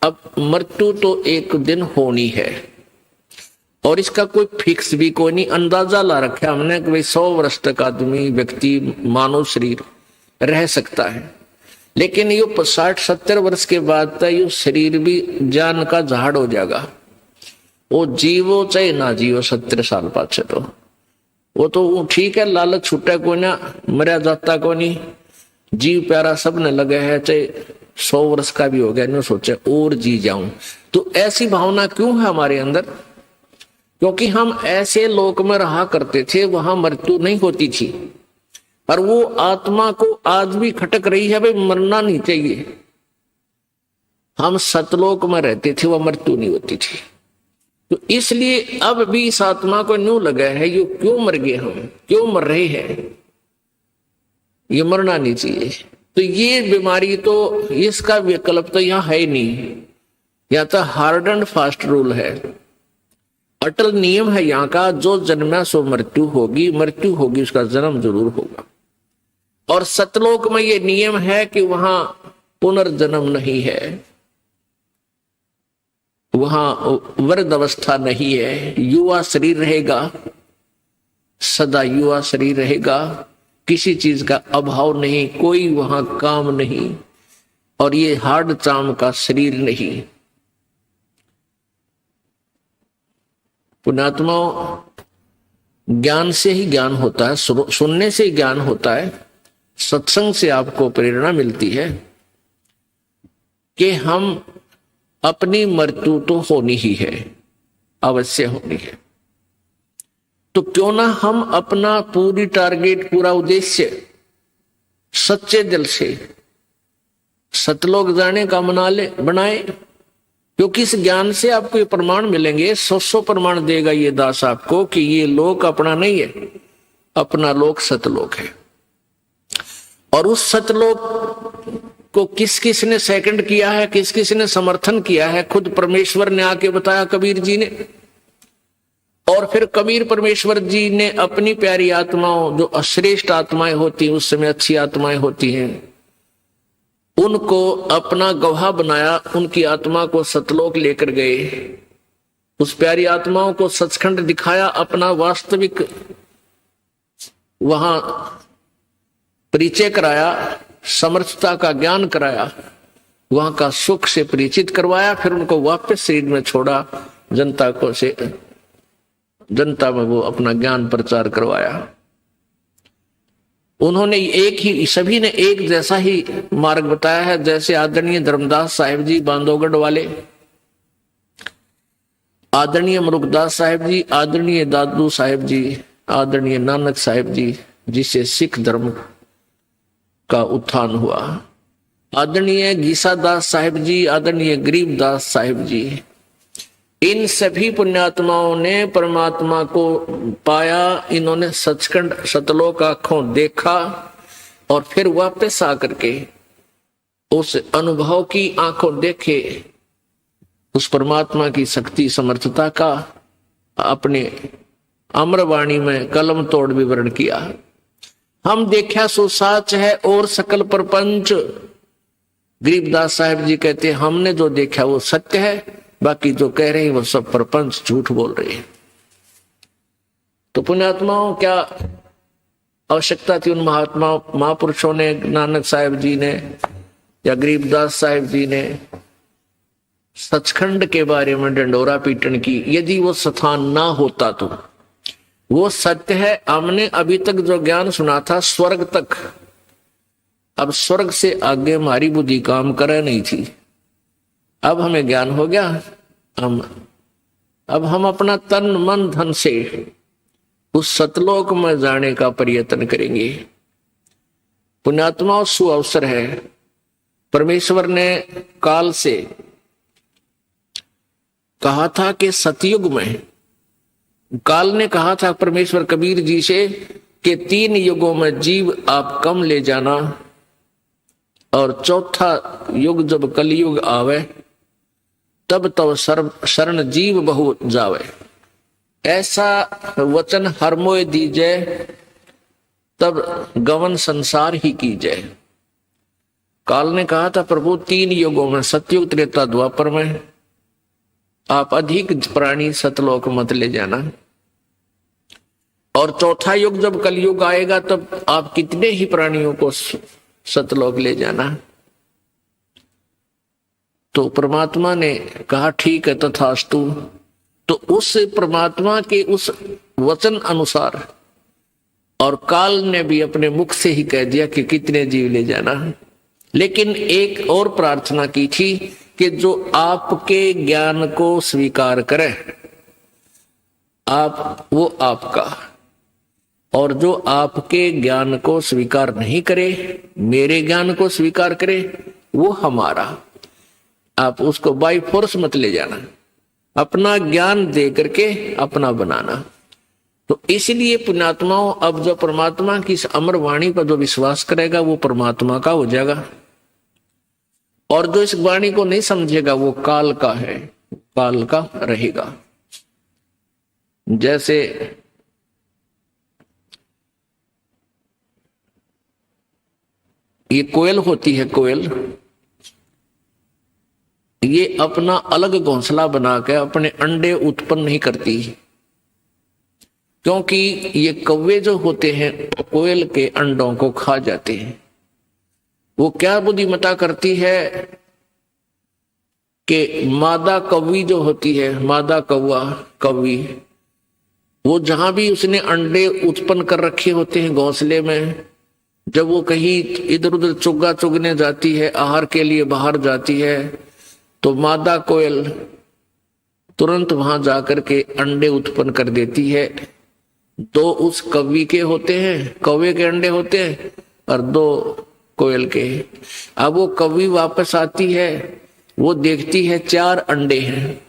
अब मृत्यु तो एक दिन होनी है और इसका कोई फिक्स भी कोई नहीं। अंदाजा ला रखा हमने कि भाई 100 वर्ष तक आदमी व्यक्ति मानव शरीर रह सकता है, लेकिन ये 60-70 वर्ष के बाद तो ये शरीर भी जान का झाड़ हो जाएगा। वो जीवो चाहे ना जीवो 70 साल पाछे, तो वो तो ठीक है, लालच छूटा को ना, मरा जाता को नहीं, जीव प्यारा सब ने लगे है, चाहे 100 वर्ष का भी हो गया, नहीं सोचे और जी जाऊं। तो ऐसी भावना क्यों है हमारे अंदर? क्योंकि हम ऐसे लोक में रहा करते थे, वहां मृत्यु नहीं होती थी, और वो आत्मा को आज भी खटक रही है, भाई मरना नहीं चाहिए। हम सतलोक में रहते थे, वह मृत्यु नहीं होती थी। तो इसलिए अब भी इस आत्मा को न्यू लगा है, ये क्यों मर गए, हम क्यों मर रहे हैं, ये मरना नहीं चाहिए। तो ये बीमारी तो, इसका विकल्प तो यहाँ है ही नहीं, या तो हार्ड एंड फास्ट रूल है। अटल नियम है यहाँ का, जो जन्मा सो मृत्यु होगी, मृत्यु होगी उसका जन्म जरूर होगा। और सतलोक में ये नियम है कि वहां पुनर्जन्म नहीं है, वहां वृद्ध अवस्था नहीं है, युवा शरीर रहेगा, सदा युवा शरीर रहेगा, किसी चीज का अभाव नहीं, कोई वहां काम नहीं, और ये हार्ड चाम का शरीर नहीं। पुण्यात्माओं, ज्ञान से ही ज्ञान होता है, सुनने से ही ज्ञान होता है, सत्संग से आपको प्रेरणा मिलती है कि हम अपनी मृत्यु तो होनी ही है, अवश्य होनी है। तो क्यों ना हम अपना पूरी टारगेट, पूरा उद्देश्य सच्चे दिल से सतलोक जाने का बनाए, क्योंकि इस ज्ञान से आपको ये प्रमाण मिलेंगे, 100 प्रमाण देगा ये दास आपको कि ये लोक अपना नहीं है, अपना लोक सतलोक है। और उस सतलोक को किस किस ने सेकंड किया है, किस किस ने समर्थन किया है, खुद परमेश्वर ने आके बताया, कबीर जी ने। और फिर कबीर परमेश्वर जी ने अपनी प्यारी आत्माओं, जो अश्रेष्ठ आत्माएं होती हैं, उस समय अच्छी आत्माएं होती हैं, उनको अपना गवाह बनाया, उनकी आत्मा को सतलोक लेकर गए, उस प्यारी आत्माओं को सचखंड दिखाया, अपना वास्तविक वहां परिचय कराया, समर्थता का ज्ञान कराया, वहां का सुख से परिचित करवाया, फिर उनको वापस शरीर में छोड़ा, जनता में वो अपना ज्ञान प्रचार करवाया। उन्होंने एक ही, सभी ने एक जैसा ही मार्ग बताया है, जैसे आदरणीय धर्मदास साहिब जी बांधवगढ़ वाले, आदरणीय मुरुगदास साहिब जी, आदरणीय दादू साहिब जी, आदरणीय नानक साहिब जी, जिससे सिख धर्म का उत्थान हुआ, आदरणीय गीसादास साहिब जी, आदरणीय गरीबदास साहिब जी, इन सभी पुण्यात्माओं ने परमात्मा को पाया। इन्होंने सचखंड सतलोक आंखों देखा और फिर वापस आकर के उस अनुभव की आंखों देखे, उस परमात्मा की शक्ति समर्थता का अपने अमरवाणी में कलम तोड़ विवरण किया। हम देखा सो साच है और सकल प्रपंच, गरीबदास साहिब जी कहते हमने जो देखा वो सत्य है, बाकी जो कह रहे हैं वो सब प्रपंच झूठ बोल रहे हैं। तो पुण्यात्माओं, क्या आवश्यकता थी उन महापुरुषों ने, नानक साहिब जी ने या गरीबदास साहिब जी ने सचखंड के बारे में डंडोरा पीटन की? यदि वो स्थान ना होता तो वो सत्य है। हमने अभी तक जो ज्ञान सुना था स्वर्ग तक, अब स्वर्ग से आगे हमारी बुद्धि काम करे नहीं थी। अब हमें ज्ञान हो गया, अब हम अपना तन मन धन से उस सतलोक में जाने का प्रयत्न करेंगे। पुण्यात्माओं, सुअवसर है। परमेश्वर ने काल से कहा था कि सतयुग में, काल ने कहा था परमेश्वर कबीर जी से कि 3 युगों में जीव आप कम ले जाना, और चौथा युग जब कलयुग आवे तब तो शरण जीव बहु जावे। ऐसा वचन हर मोय दीजय, तब गवन संसार ही कीजय। काल ने कहा था प्रभु 3 युगों में, सतयुग त्रेता द्वापर में, आप अधिक प्राणी सतलोक मत ले जाना, और चौथा युग जब कलयुग आएगा तब आप कितने ही प्राणियों को सतलोक ले जाना। तो परमात्मा ने कहा ठीक है तथास्तु। तो उस परमात्मा के उस वचन अनुसार, और काल ने भी अपने मुख से ही कह दिया कि कितने जीव ले जाना, लेकिन एक और प्रार्थना की थी कि जो आपके ज्ञान को स्वीकार करे आप, वो आपका, और जो आपके ज्ञान को स्वीकार नहीं करे, मेरे ज्ञान को स्वीकार करे, वो हमारा। आप उसको बाय फोर्स मत ले जाना, अपना ज्ञान दे करके अपना बनाना। तो इसलिए पुण्यात्माओं, अब जो परमात्मा की इस अमर वाणी पर जो विश्वास करेगा वो परमात्मा का हो जाएगा, और जो इस वाणी को नहीं समझेगा वो काल का है, काल का रहेगा। जैसे ये कोयल होती है, कोयल ये अपना अलग घोंसला बनाकर अपने अंडे उत्पन्न नहीं करती, क्योंकि ये कौवे जो होते हैं कोयल के अंडों को खा जाते हैं। वो क्या बुद्धिमत्ता करती है कि मादा कौवी जो होती है, मादा कौवा कौवी, वो जहां भी उसने अंडे उत्पन्न कर रखे होते हैं घोंसले में, जब वो कहीं इधर उधर चुग्गा चुगने जाती है, आहार के लिए बाहर जाती है, तो मादा कोयल तुरंत वहां जाकर के अंडे उत्पन्न कर देती है। दो उस कौवी के होते हैं, कौवे के अंडे होते हैं, और दो कोयल के। अब वो कौवी वापस आती है, वो देखती है 4 अंडे हैं,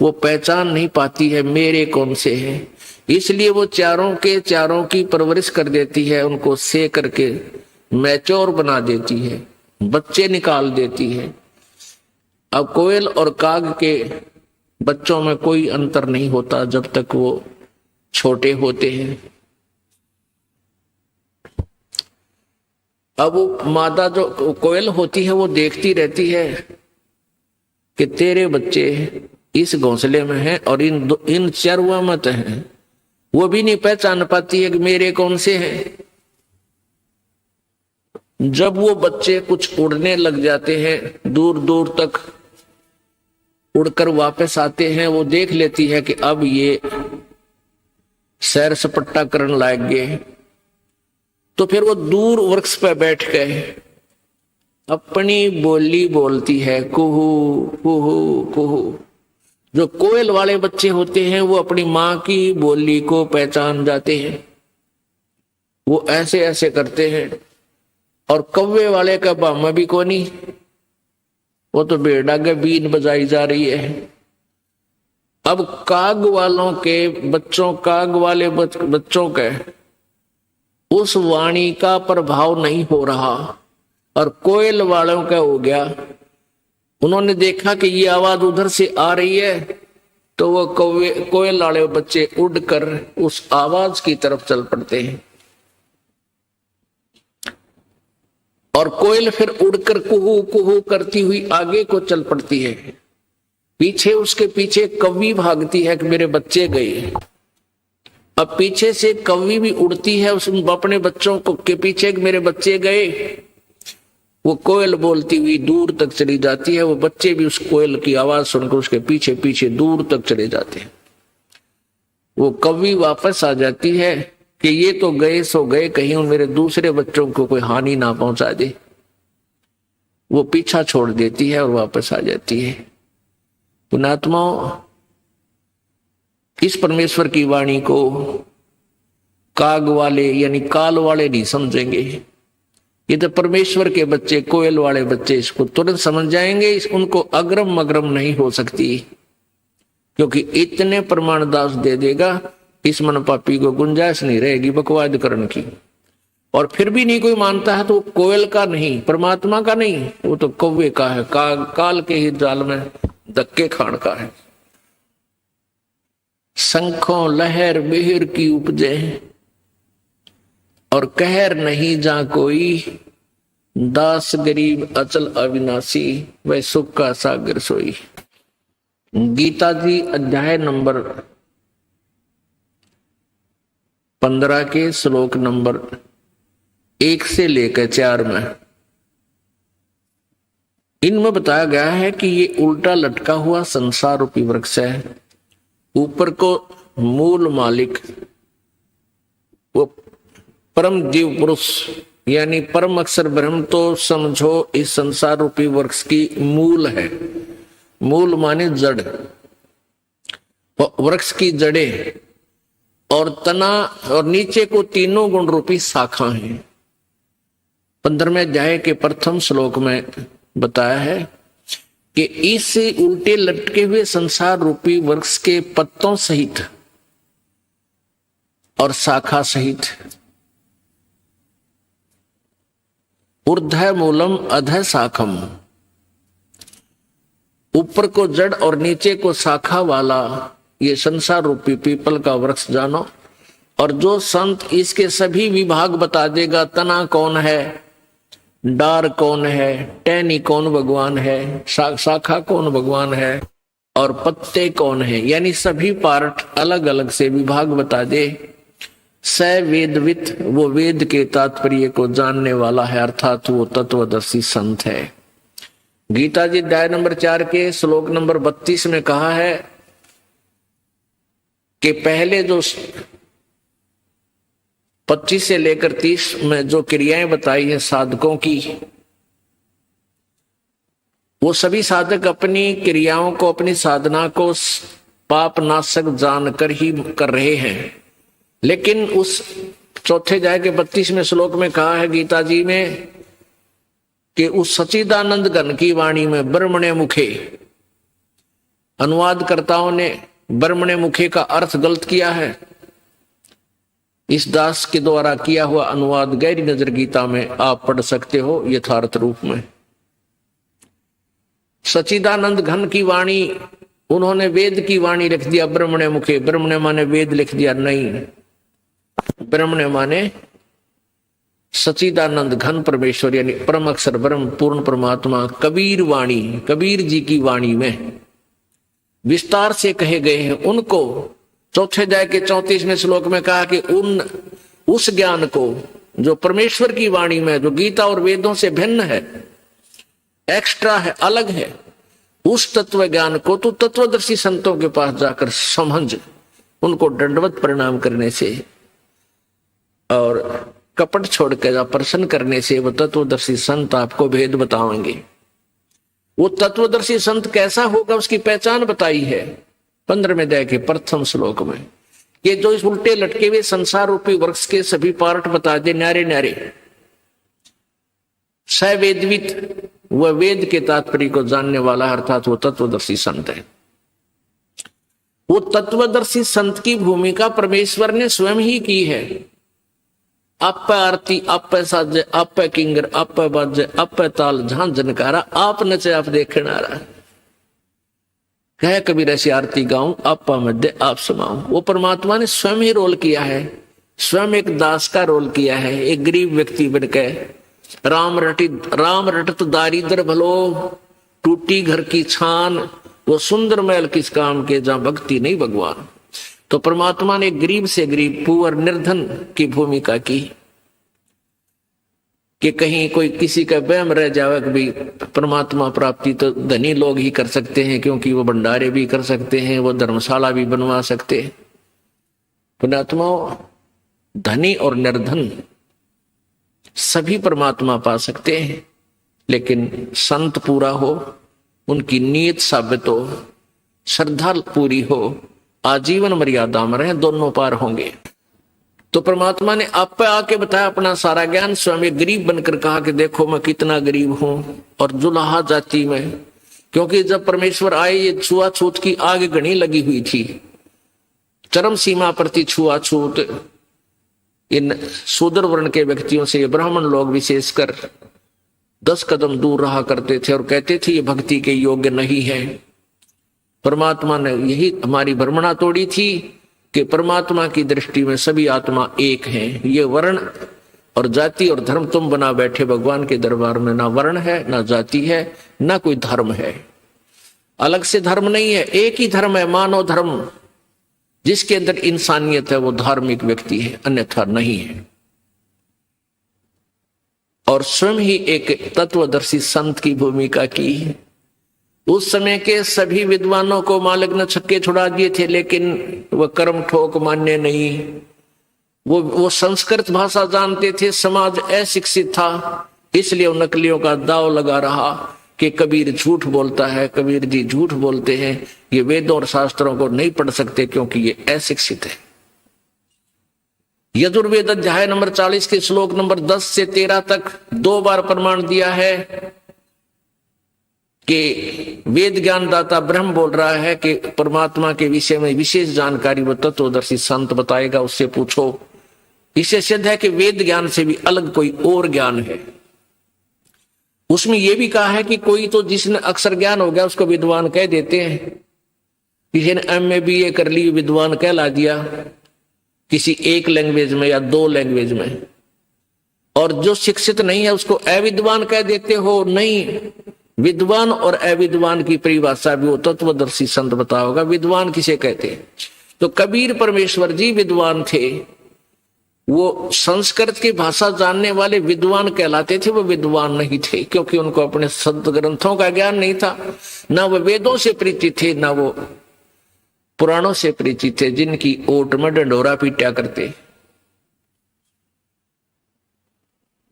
वो पहचान नहीं पाती है मेरे कौन से हैं, इसलिए वो चारों के चारों की परवरिश कर देती है, उनको से करके मैच्योर बना देती है, बच्चे निकाल देती है। अब कोयल और काग के बच्चों में कोई अंतर नहीं होता जब तक वो छोटे होते हैं। अब वो मादा जो कोयल होती है वो देखती रहती है कि तेरे बच्चे इस घोंसले में हैं और इन चरवा मत हैं, वो भी नहीं पहचान पाती है कि मेरे कौन से हैं। जब वो बच्चे कुछ उड़ने लग जाते हैं, दूर दूर तक उड़कर वापस आते हैं, वो देख लेती है कि अब ये सैर सपट्टा करने लायक गए, तो फिर वो दूर वृक्ष पर बैठ गए अपनी बोली बोलती है, कुहू कुहू कुहू। जो कोयल वाले बच्चे होते हैं वो अपनी माँ की बोली को पहचान जाते हैं, वो ऐसे ऐसे करते हैं। और कौवे वाले का बामा भी कोनी, वो तो बेड़ा के बीन बजाई जा रही है। अब काग वालों के बच्चों, काग वाले बच्चों के उस वाणी का प्रभाव नहीं हो रहा, और कोयल वालों का हो गया। उन्होंने देखा कि ये आवाज उधर से आ रही है, तो वो कोयल वाले बच्चे उड़कर उस आवाज की तरफ चल पड़ते हैं, और कोयल फिर उड़कर कुहू कुहू करती हुई आगे को चल पड़ती है। पीछे उसके पीछे कौवी भागती है कि मेरे बच्चे गए। अब पीछे से कौवी भी उड़ती है उस अपने बच्चों को के पीछे कि मेरे बच्चे गए। वो कोयल बोलती हुई दूर तक चली जाती है, वो बच्चे भी उस कोयल की आवाज सुनकर उसके पीछे पीछे दूर तक चले जाते हैं। वो कौवी वापस आ जाती है कि ये तो गए सो गए, कहीं उन मेरे दूसरे बच्चों को कोई हानि ना पहुंचा दे। वो पीछा छोड़ देती है और वापस आ जाती है। पुणात्माओं, इस परमेश्वर की वाणी को काग वाले यानी काल वाले नहीं समझेंगे। ये तो परमेश्वर के बच्चे, कोयल वाले बच्चे इसको तुरंत समझ जाएंगे। उनको अग्रम मग्रम नहीं हो सकती, क्योंकि इतने प्रमाण दास दे देगा इस मन पापी को गुंजाइश नहीं रहेगी बकवाद करने की। और फिर भी नहीं कोई मानता है तो वो कोयल का नहीं, परमात्मा का नहीं, वो तो कौवे का है, काल के ही जाल में धक्के खान का है। शंखों लहर बिहर की उपजे और कहर नहीं जा कोई, दास गरीब अचल अविनाशी वह सुख का सागर सोई। गीता जी अध्याय नंबर 15 के श्लोक नंबर 1 से लेकर 4 में इनमें बताया गया है कि ये उल्टा लटका हुआ संसार रूपी वृक्ष है। ऊपर को मूल मालिक वो परम जीव पुरुष यानी परम अक्षर ब्रह्म, तो समझो इस संसार रूपी वृक्ष की मूल है। मूल माने जड़, वृक्ष की जड़ें और तना, और नीचे को तीनों गुण रूपी शाखा हैं। 15वें अध्याय के प्रथम श्लोक में बताया है कि इस उल्टे लटके हुए संसार रूपी वृक्ष के पत्तों सहित और शाखा सहित ऊर्ध्व मूलम अधः शाखम, ऊपर को जड़ और नीचे को शाखा वाला ये संसार रूपी पीपल का वृक्ष जानो, और जो संत इसके सभी विभाग बता देगा, तना कौन है, डार कौन है, टहनी कौन भगवान है, शाखा कौन भगवान है, और पत्ते कौन है, यानी सभी पार्ट अलग अलग से विभाग बता दे, स वेदवित, वो वेद के तात्पर्य को जानने वाला है, अर्थात वो तत्वदर्शी संत है। गीता जी अध्याय नंबर 4 के श्लोक नंबर 32 में कहा है कि पहले जो 25 से लेकर 30 में जो क्रियाएं बताई है साधकों की, वो सभी साधक अपनी क्रियाओं को, अपनी साधना को पाप नाशक जानकर ही कर रहे हैं। लेकिन उस चौथे अध्याय के 32वें श्लोक में कहा है गीता जी में कि उस सच्चिदानंद घन की वाणी में ब्रह्मण्य मुखे, अनुवादकर्ताओं ने ब्रह्मण्य मुखे का अर्थ गलत किया है। इस दास के द्वारा किया हुआ अनुवाद गहरी नजर गीता में आप पढ़ सकते हो यथार्थ रूप में। सच्चिदानंद घन की वाणी, उन्होंने वेद की वाणी लिख दिया ब्रह्मण्य मुखे। ब्रह्मण्य माने वेद लिख दिया, नहीं, ब्रह्मण्य माने सच्चिदानंद घन परमेश्वर, यानी परम अक्षर ब्रह्म पूर्ण परमात्मा। कबीर वाणी, कबीर जी की वाणी में विस्तार से कहे गए हैं उनको। चौथे अध्याय के 34वें श्लोक में कहा कि उस ज्ञान को जो परमेश्वर की वाणी में, जो गीता और वेदों से भिन्न है, एक्स्ट्रा है, अलग है, उस तत्व ज्ञान को तू तत्वदर्शी संतों के पास जाकर समझ, उनको दंडवत प्रणाम करने से और कपट छोड़ कर प्रसन्न करने से वो तत्वदर्शी संत आपको भेद बताएंगे। वो तत्वदर्शी संत कैसा होगा उसकी पहचान बताई है 15वें अध्याय के प्रथम श्लोक में। ये जो इस उल्टे लटके हुए संसार रूपी वृक्ष के सभी पार्ट बता दे, न्यारे न्यारे। सवेदवित, वह वेद के तात्पर्य को जानने वाला, अर्थात वो तत्वदर्शी संत है। वो तत्वदर्शी संत की भूमिका परमेश्वर ने स्वयं ही की है। आप आरती, आप साजे, आप किंगर, आप बाजे, आप ताल, झां जनकारा, आप नचे, आप देखना रहा। कह कबीर ऐसी आरती गाऊं, आप मध्य आप सुनाऊं। वो परमात्मा ने स्वयं ही रोल किया है, स्वयं एक दास का रोल किया है। एक गरीब व्यक्ति बनकर राम रटत दारिद्र भलो, टूटी घर की छान, वो सुंदर महल किस काम के जहां भक्ति नहीं भगवान। तो परमात्मा ने गरीब से गरीब, पुअर, निर्धन की भूमिका की कि कहीं कोई किसी का वहम रह जावे कि भाई परमात्मा प्राप्ति तो धनी लोग ही कर सकते हैं, क्योंकि वो भंडारे भी कर सकते हैं, वो धर्मशाला भी बनवा सकते हैं। पुण्यात्मा, धनी और निर्धन सभी परमात्मा पा सकते हैं, लेकिन संत पूरा हो, उनकी नीयत साबित हो, श्रद्धा पूरी हो, आजीवन मर्यादा में रहे, दोनों पार होंगे। तो परमात्मा ने आप पे आके बताया अपना सारा ज्ञान। स्वयं गरीब बनकर कहा कि देखो मैं कितना गरीब हूं, और जुलाहा जाति में, क्योंकि जब परमेश्वर आए ये छुआछूत की आग घनी लगी हुई थी, चरम सीमा पर थी छुआछूत। इन शूद्र वर्ण के व्यक्तियों से ब्राह्मण लोग विशेषकर 10 कदम दूर रहा करते थे और कहते थे ये भक्ति के योग्य नहीं है। परमात्मा ने यही हमारी भ्रमणा तोड़ी थी कि परमात्मा की दृष्टि में सभी आत्मा एक हैं। ये वर्ण और जाति और धर्म तुम बना बैठे भगवान के दरबार में, ना वर्ण है, ना जाति है, ना कोई धर्म है। अलग से धर्म नहीं है, एक ही धर्म है, मानव धर्म। जिसके अंदर इंसानियत है वो धार्मिक व्यक्ति है, अन्यथा नहीं है। और स्वयं ही एक तत्वदर्शी संत की भूमिका की है। उस समय के सभी विद्वानों को मालिक ने छक्के छुड़ा दिए थे, लेकिन वह कर्म ठोक मान्य नहीं। वो संस्कृत भाषा जानते थे, समाज अशिक्षित था, इसलिए उन नकलियों का दाव लगा रहा कि कबीर झूठ बोलता है, कबीर जी झूठ बोलते हैं, ये वेदों और शास्त्रों को नहीं पढ़ सकते क्योंकि ये अशिक्षित है। यजुर्वेद अध्याय नंबर 40 के श्लोक नंबर 10 से 13 तक 2 बार प्रमाण दिया है कि वेद ज्ञानदाता ब्रह्म बोल रहा है कि परमात्मा के विषय में विशेष जानकारी वो तत्वदर्शी संत बताएगा, उससे पूछो। इससे सिद्ध है कि वेद ज्ञान से भी अलग कोई और ज्ञान है। उसमें यह भी कहा है कि कोई तो जिसने अक्षर ज्ञान हो गया उसको विद्वान कह देते हैं, किसी ने MA BA कर ली, विद्वान कहला दिया किसी एक लैंग्वेज में या दो लैंग्वेज में, और जो शिक्षित नहीं है उसको अविद्वान कह देते हो। नहीं, विद्वान और अविद्वान की परिभाषा भी वो तत्वदर्शी संत बता होगा। विद्वान किसे कहते हैं? तो कबीर परमेश्वर जी विद्वान थे, वो संस्कृत की भाषा जानने वाले विद्वान कहलाते थे। वो विद्वान नहीं थे क्योंकि उनको अपने संत ग्रंथों का ज्ञान नहीं था, ना वो वेदों से परिचित थे, ना वो पुराणों से परिचित थे जिनकी ओट में डंडोरा पीटा करते।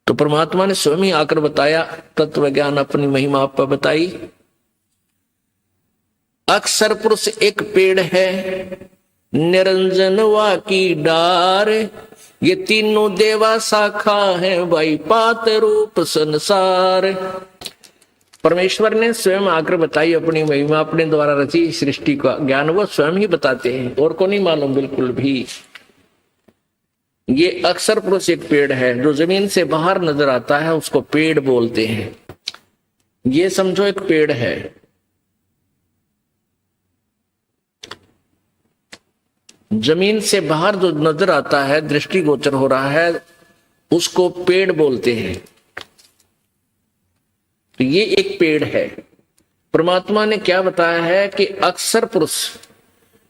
तो परमात्मा ने स्वयं ही आकर बताया, तत्व ज्ञान अपनी महिमा आप पर बताई। अक्षर पुरुष एक पेड़ है, निरंजन वा की डार, ये तीनों देवा शाखा है, भाई पात रूप संसार। परमेश्वर ने स्वयं आकर बताई अपनी महिमा, अपने द्वारा रची सृष्टि का ज्ञान वो स्वयं ही बताते हैं, और को नहीं मालूम बिल्कुल भी। ये अक्षर पुरुष एक पेड़ है, जो जमीन से बाहर नजर आता है उसको पेड़ बोलते हैं। ये समझो एक पेड़ है, जमीन से बाहर जो नजर आता है, दृष्टिगोचर हो रहा है, उसको पेड़ बोलते हैं। तो ये एक पेड़ है। परमात्मा ने क्या बताया है कि अक्षर पुरुष,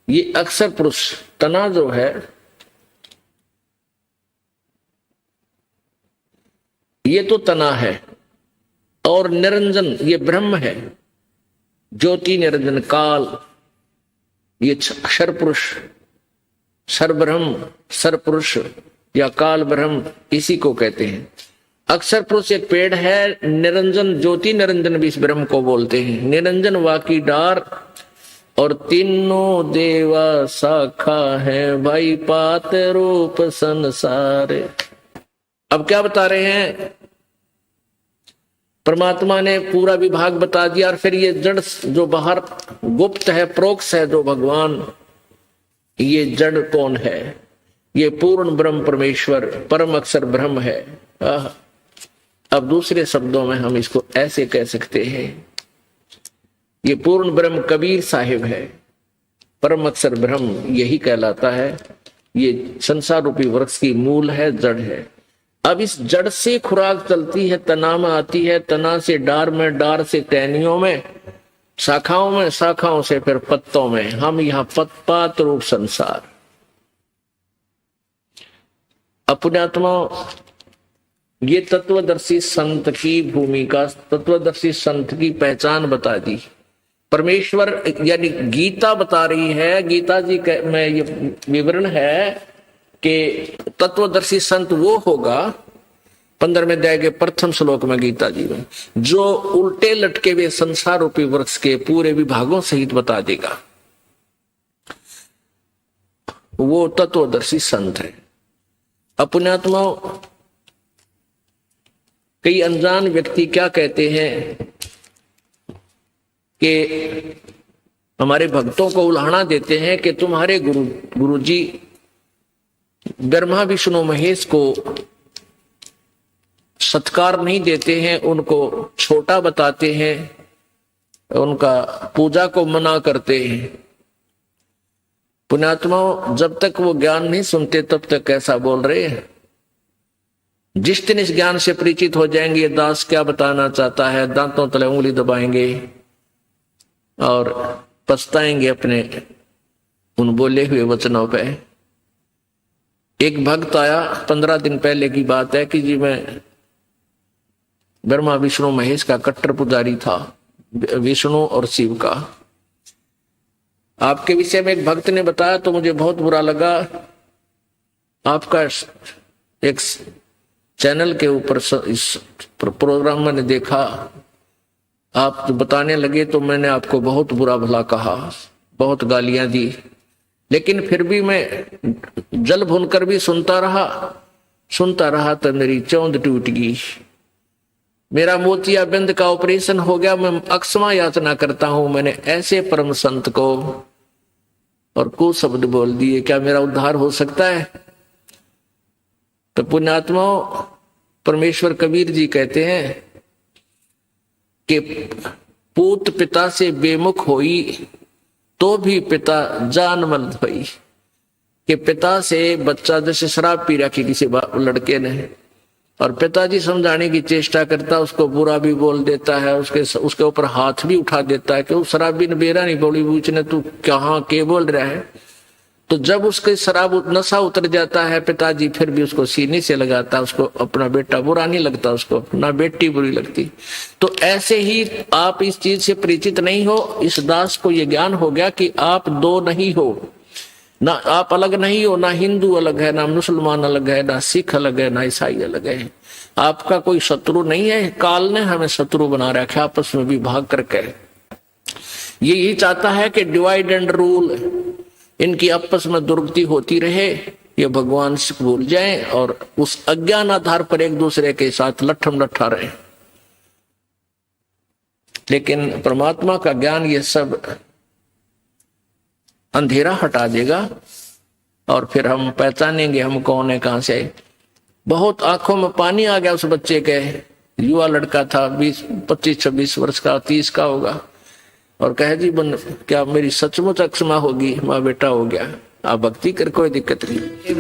ये अक्षर पुरुष तना जो है, ये तो तना है, और निरंजन ये ब्रह्म है, ज्योति निरंजन काल, ये अक्षर पुरुष, सरब्रह्म, सरपुरुष या काल ब्रह्म, इसी को कहते हैं। अक्षर पुरुष एक पेड़ है, निरंजन ज्योति निरंजन भी इस ब्रह्म को बोलते हैं। निरंजन वाकी डार, और तीनों देवा शाखा है, भाई पात रूप संसार। अब क्या बता रहे हैं? परमात्मा ने पूरा विभाग बता दिया, और फिर ये जड़ जो बाहर गुप्त है, प्रोक्ष है, जो भगवान, ये जड़ कौन है? ये पूर्ण ब्रह्म परमेश्वर परम अक्षर ब्रह्म है। अब दूसरे शब्दों में हम इसको ऐसे कह सकते हैं, ये पूर्ण ब्रह्म कबीर साहिब है, परम अक्षर ब्रह्म यही कहलाता है। ये संसार रूपी वृक्ष की मूल है, जड़ है। अब इस जड़ से खुराक चलती है, तना में आती है, तना से डार में, डार से टहनियों में, शाखाओं में, शाखाओं से फिर पत्तों में। हम यहाँ पत्पात रूप संसार। अपने आत्मा, ये तत्वदर्शी संत की भूमिका, तत्वदर्शी संत की पहचान बता दी। परमेश्वर यानी गीता बता रही है, गीता जी में ये विवरण है कि तत्वदर्शी संत वो होगा, 15वें अध्याय के प्रथम श्लोक में गीता जी में, जो उल्टे लटके हुए संसार रूपी वृक्ष के पूरे विभागों सहित बता देगा, वो तत्वदर्शी संत है। अपने आत्मा, कई अनजान व्यक्ति क्या कहते हैं कि हमारे भक्तों को उल्हाना देते हैं कि तुम्हारे गुरु जी ब्रह्मा विष्णु महेश को सत्कार नहीं देते हैं, उनको छोटा बताते हैं, उनका पूजा को मना करते हैं। पुण्यात्माओं, जब तक वो ज्ञान नहीं सुनते तब तक ऐसा बोल रहे हैं। जिस दिन इस ज्ञान से परिचित हो जाएंगे, ये दास क्या बताना चाहता है, दांतों तले उंगली दबाएंगे और पछताएंगे अपने उन बोले हुए वचनों पे। एक भक्त आया, 15 दिन पहले की बात है, कि जी मैं ब्रह्मा विष्णु महेश का कट्टर पुजारी था, विष्णु और शिव का। आपके विषय में एक भक्त ने बताया तो मुझे बहुत बुरा लगा। आपका एक चैनल के ऊपर इस प्रोग्राम मैंने देखा, आप जो बताने लगे तो मैंने आपको बहुत बुरा भला कहा, बहुत गालियां दी, लेकिन फिर भी मैं जल भूनकर भी सुनता रहा तो मेरी चौंध टूट गई। मेरा मोतियाबिंद का ऑपरेशन हो गया, मैं अक्षमा याचना करता हूं। मैंने ऐसे परम संत को और कुछ शब्द बोल दिए, क्या मेरा उद्धार हो सकता है? तो पुण्यात्माओं, परमेश्वर कबीर जी कहते हैं कि पूत पिता से बेमुख होई, तो भी पिता जान मन हुई कि पिता से बच्चा जैसे शराब पी रखी किसी लड़के ने, और पिताजी समझाने की चेष्टा करता, उसको बुरा भी बोल देता है, उसके ऊपर हाथ भी उठा देता है कि वो शराबी ने बेरा नहीं बोली पूछने तू कहाँ के बोल रहा है। तो जब उसके शराब नशा उतर जाता है, पिताजी फिर भी उसको सीने से लगाता, उसको अपना बेटा बुरा नहीं लगता, उसको अपना बेटी बुरी लगती। तो ऐसे ही आप इस चीज से परिचित नहीं हो, इस दास को ये ज्ञान हो गया कि आप दो नहीं हो, ना आप अलग नहीं हो, ना हिंदू अलग है, ना मुसलमान अलग है, ना सिख अलग है, ना ईसाई अलग है। आपका कोई शत्रु नहीं है, काल ने हमें शत्रु बना रखा आपस में विभाग करके। ये यही चाहता है कि डिवाइड एंड रूल, इनकी आपस में दुर्गति होती रहे, ये भगवान से भूल जाएं और उस अज्ञान आधार पर एक दूसरे के साथ लट्ठम लट्ठा रहे। लेकिन परमात्मा का ज्ञान ये सब अंधेरा हटा देगा और फिर हम पहचानेंगे हम कौन है, कहां से आए। बहुत आंखों में पानी आ गया उस बच्चे के, युवा लड़का था, 25-26 वर्ष का, 30 का होगा, और कहे जी क्या मेरी सचमुच अक्षमा होगी, माँ बेटा हो गया, आप भक्ति कर, कोई दिक्कत नहीं।